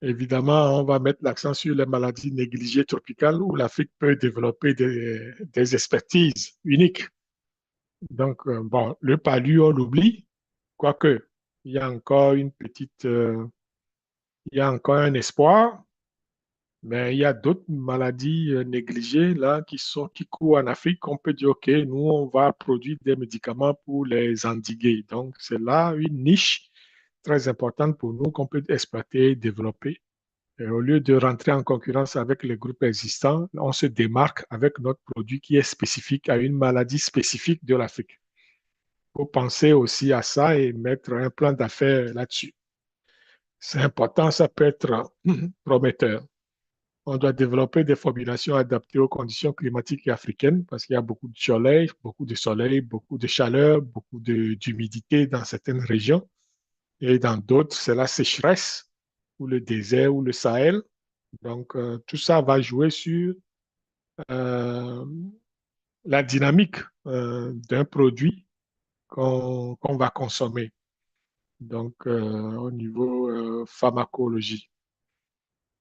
Évidemment, on va mettre l'accent sur les maladies négligées tropicales où l'Afrique peut développer des expertises uniques. Donc, bon, le palu, on l'oublie, quoique il y a encore il y a encore un espoir, mais il y a d'autres maladies négligées là qui courent en Afrique. On peut dire, OK, nous, on va produire des médicaments pour les endiguer. Donc, c'est là une niche très importante pour nous qu'on peut exploiter et développer. Et au lieu de rentrer en concurrence avec les groupes existants, on se démarque avec notre produit qui est spécifique à une maladie spécifique de l'Afrique. Il faut penser aussi à ça et mettre un plan d'affaires là-dessus. C'est important, ça peut être prometteur. On doit développer des formulations adaptées aux conditions climatiques et africaines parce qu'il y a beaucoup de soleil, beaucoup de chaleur, beaucoup d'humidité dans certaines régions. Et dans d'autres, c'est la sécheresse ou le désert ou le Sahel. Donc, tout ça va jouer sur euh, la dynamique d'un produit qu'on va consommer. Donc, au niveau pharmacologie.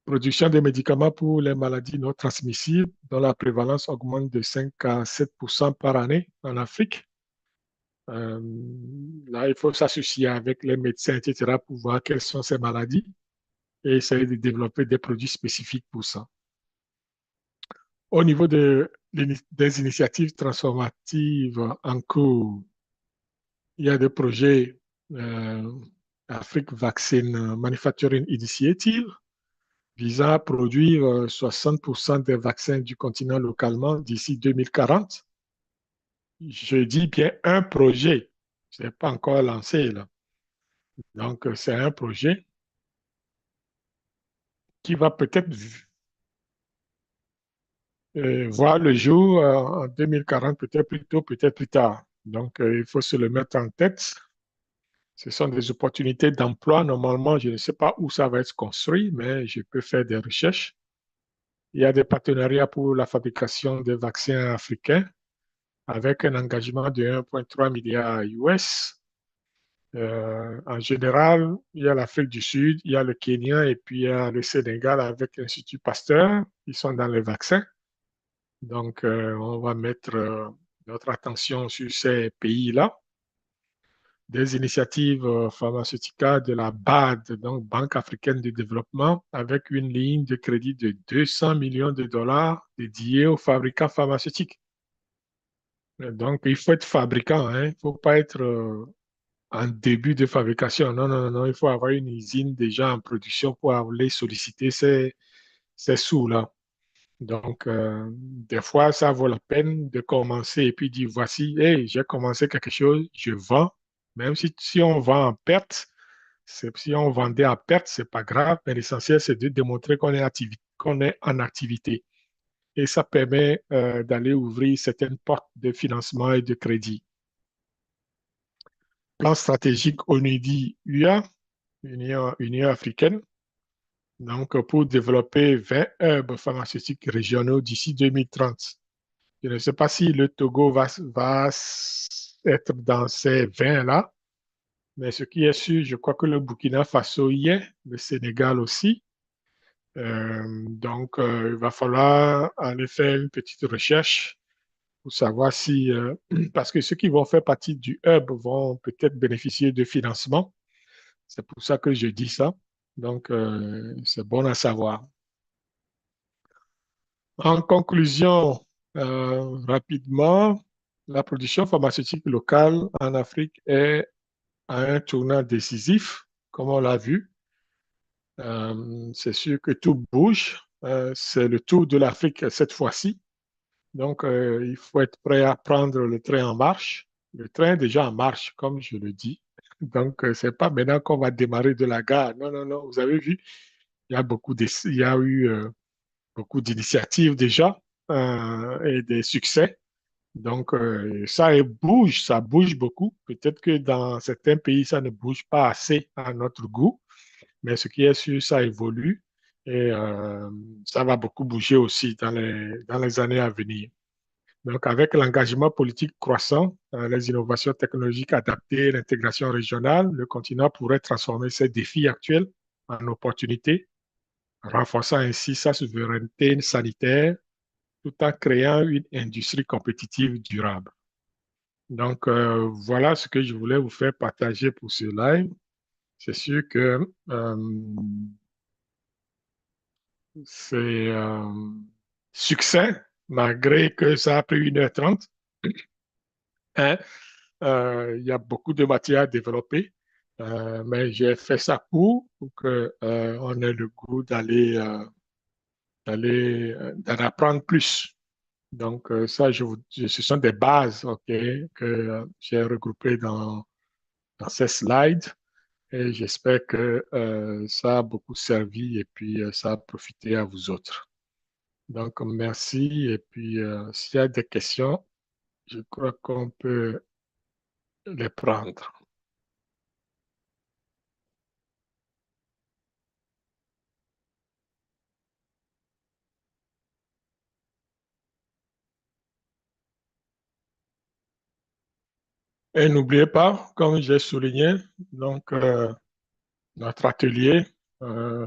Production des médicaments pour les maladies non transmissibles dont la prévalence augmente de 5 à 7 par année en Afrique. Euh, Là, il faut s'associer avec les médecins, etc., pour voir quelles sont ces maladies et essayer de développer des produits spécifiques pour ça. Au niveau des initiatives transformatives en cours, il y a des projets euh, Afrique Vaccine Manufacturing Initiative visant à produire 60% des vaccins du continent localement d'ici 2040. Je dis bien un projet, ce n'est pas encore lancé là. Donc, c'est un projet qui va peut-être voir le jour en 2040, peut-être plus tôt, peut-être plus tard. Donc, il faut se le mettre en tête. Ce sont des opportunités d'emploi. Normalement, je ne sais pas où ça va être construit, mais je peux faire des recherches. Il y a des partenariats pour la fabrication des vaccins africains avec un engagement de 1,3 milliard US. En général, il y a l'Afrique du Sud, il y a le Kenya et puis il y a le Sénégal avec l'Institut Pasteur qui sont dans les vaccins. Donc, on va mettre notre attention sur ces pays-là. Des initiatives pharmaceutiques de la BAD, donc Banque africaine de développement, avec une ligne de crédit de 200 millions de dollars dédiée aux fabricants pharmaceutiques. Donc, il faut être fabricant, hein. Il ne faut pas être en début de fabrication. Non, non, non, il faut avoir une usine déjà en production pour aller solliciter ces sous-là. Donc, des fois, ça vaut la peine de commencer et puis dire, voici, hey, j'ai commencé quelque chose, je vends. Même si on vend en perte, si on vendait en perte, c'est pas grave, mais l'essentiel, c'est de démontrer qu'on est en activité. Et ça permet d'aller ouvrir certaines portes de financement et de crédit. Plan stratégique ONUDI-UA, Union africaine, donc pour développer 20 hubs pharmaceutiques régionaux d'ici 2030. Je ne sais pas si le Togo va être dans ces 20-là, mais ce qui est sûr, je crois que le Burkina Faso y est, le Sénégal aussi. Donc, il va falloir aller faire une petite recherche pour savoir si, parce que ceux qui vont faire partie du hub vont peut-être bénéficier de financement. C'est pour ça que je dis ça. Donc, c'est bon à savoir. En conclusion, rapidement, la production pharmaceutique locale en Afrique est à un tournant décisif, comme on l'a vu. C'est sûr que tout bouge. C'est le tour de l'Afrique cette fois-ci. Donc, il faut être prêt à prendre le train en marche. Le train est déjà en marche, comme je le dis. Donc, c'est pas maintenant qu'on va démarrer de la gare. Non, non, non. Vous avez vu, il y a eu beaucoup d'initiatives déjà et des succès. Donc, ça bouge beaucoup. Peut-être que dans certains pays, ça ne bouge pas assez à notre goût, mais ce qui est sûr, ça évolue et ça va beaucoup bouger aussi dans les années à venir. Donc, avec l'engagement politique croissant, les innovations technologiques adaptées, l'intégration régionale, le continent pourrait transformer ces défis actuels en opportunités, renforçant ainsi sa souveraineté sanitaire tout en créant une industrie compétitive durable. Donc, voilà ce que je voulais vous faire partager pour ce live. C'est sûr que c'est succès, malgré que ça a pris 1h30. Hein. Il y a beaucoup de matière à développer, mais j'ai fait ça pour que, on ait le goût d'en apprendre plus. Donc, ça, ce sont des bases, OK, que j'ai regroupées dans ces slides et j'espère que ça a beaucoup servi et puis ça a profité à vous autres. Donc, merci et puis s'il y a des questions, je crois qu'on peut les prendre. Et n'oubliez pas, comme j'ai souligné, donc notre atelier,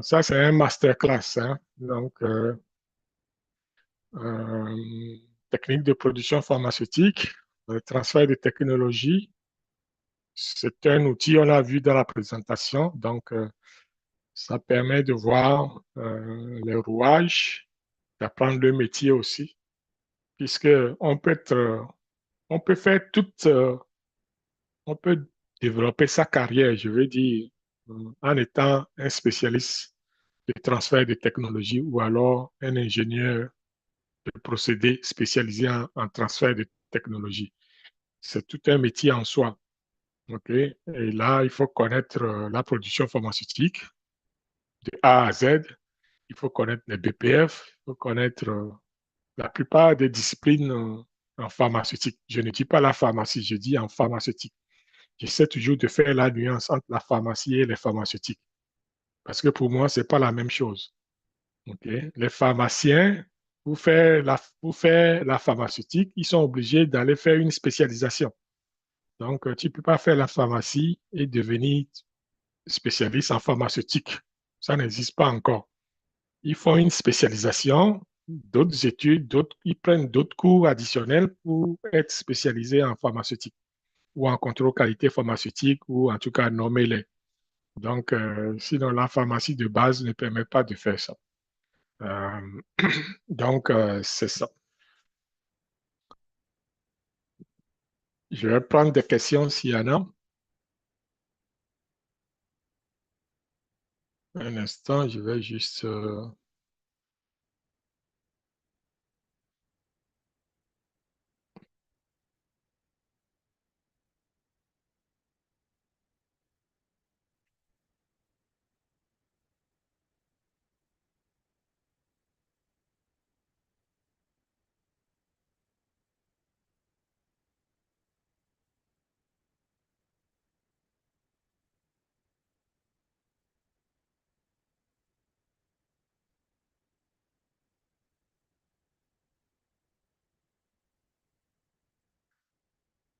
ça c'est un masterclass, hein, donc euh, technique de production pharmaceutique, transfert de technologie, c'est un outil, on l'a vu dans la présentation, donc ça permet de voir les rouages, d'apprendre le métier aussi, puisque on peut faire on peut développer sa carrière, je veux dire, en étant un spécialiste de transfert de technologie ou alors un ingénieur de procédés spécialisé en transfert de technologie. C'est tout un métier en soi. OK? Et là, il faut connaître la production pharmaceutique de A à Z. Il faut connaître les BPF, il faut connaître la plupart des disciplines en pharmaceutique. Je ne dis pas la pharmacie, je dis en pharmaceutique. J'essaie toujours de faire la nuance entre la pharmacie et les pharmaceutiques. Parce que pour moi, ce n'est pas la même chose. Okay? Les pharmaciens, pour faire la pharmaceutique, ils sont obligés d'aller faire une spécialisation. Donc, tu ne peux pas faire la pharmacie et devenir spécialiste en pharmaceutique. Ça n'existe pas encore. Ils font une spécialisation, d'autres études, ils prennent d'autres cours additionnels pour être spécialisés en pharmaceutique ou en contrôle qualité pharmaceutique ou en tout cas nommer les. Donc, sinon, la pharmacie de base ne permet pas de faire ça. Euh, donc, c'est ça. Je vais prendre des questions s'il y en a. Un instant, je vais juste...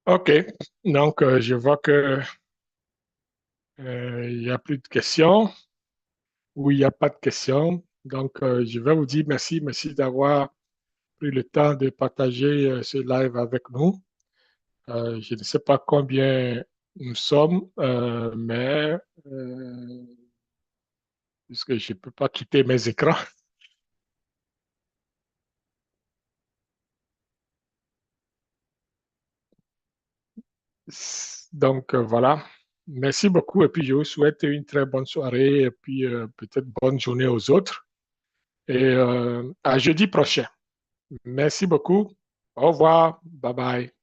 OK. Donc, je vois que il n'y a plus de questions ou il n'y a pas de questions. Donc, je vais vous dire merci. Merci d'avoir pris le temps de partager ce live avec nous. Je ne sais pas combien nous sommes, mais puisque je ne peux pas quitter mes écrans. Donc, voilà. Merci beaucoup et puis je vous souhaite une très bonne soirée et puis peut-être bonne journée aux autres. Et à jeudi prochain. Merci beaucoup. Au revoir. Bye bye.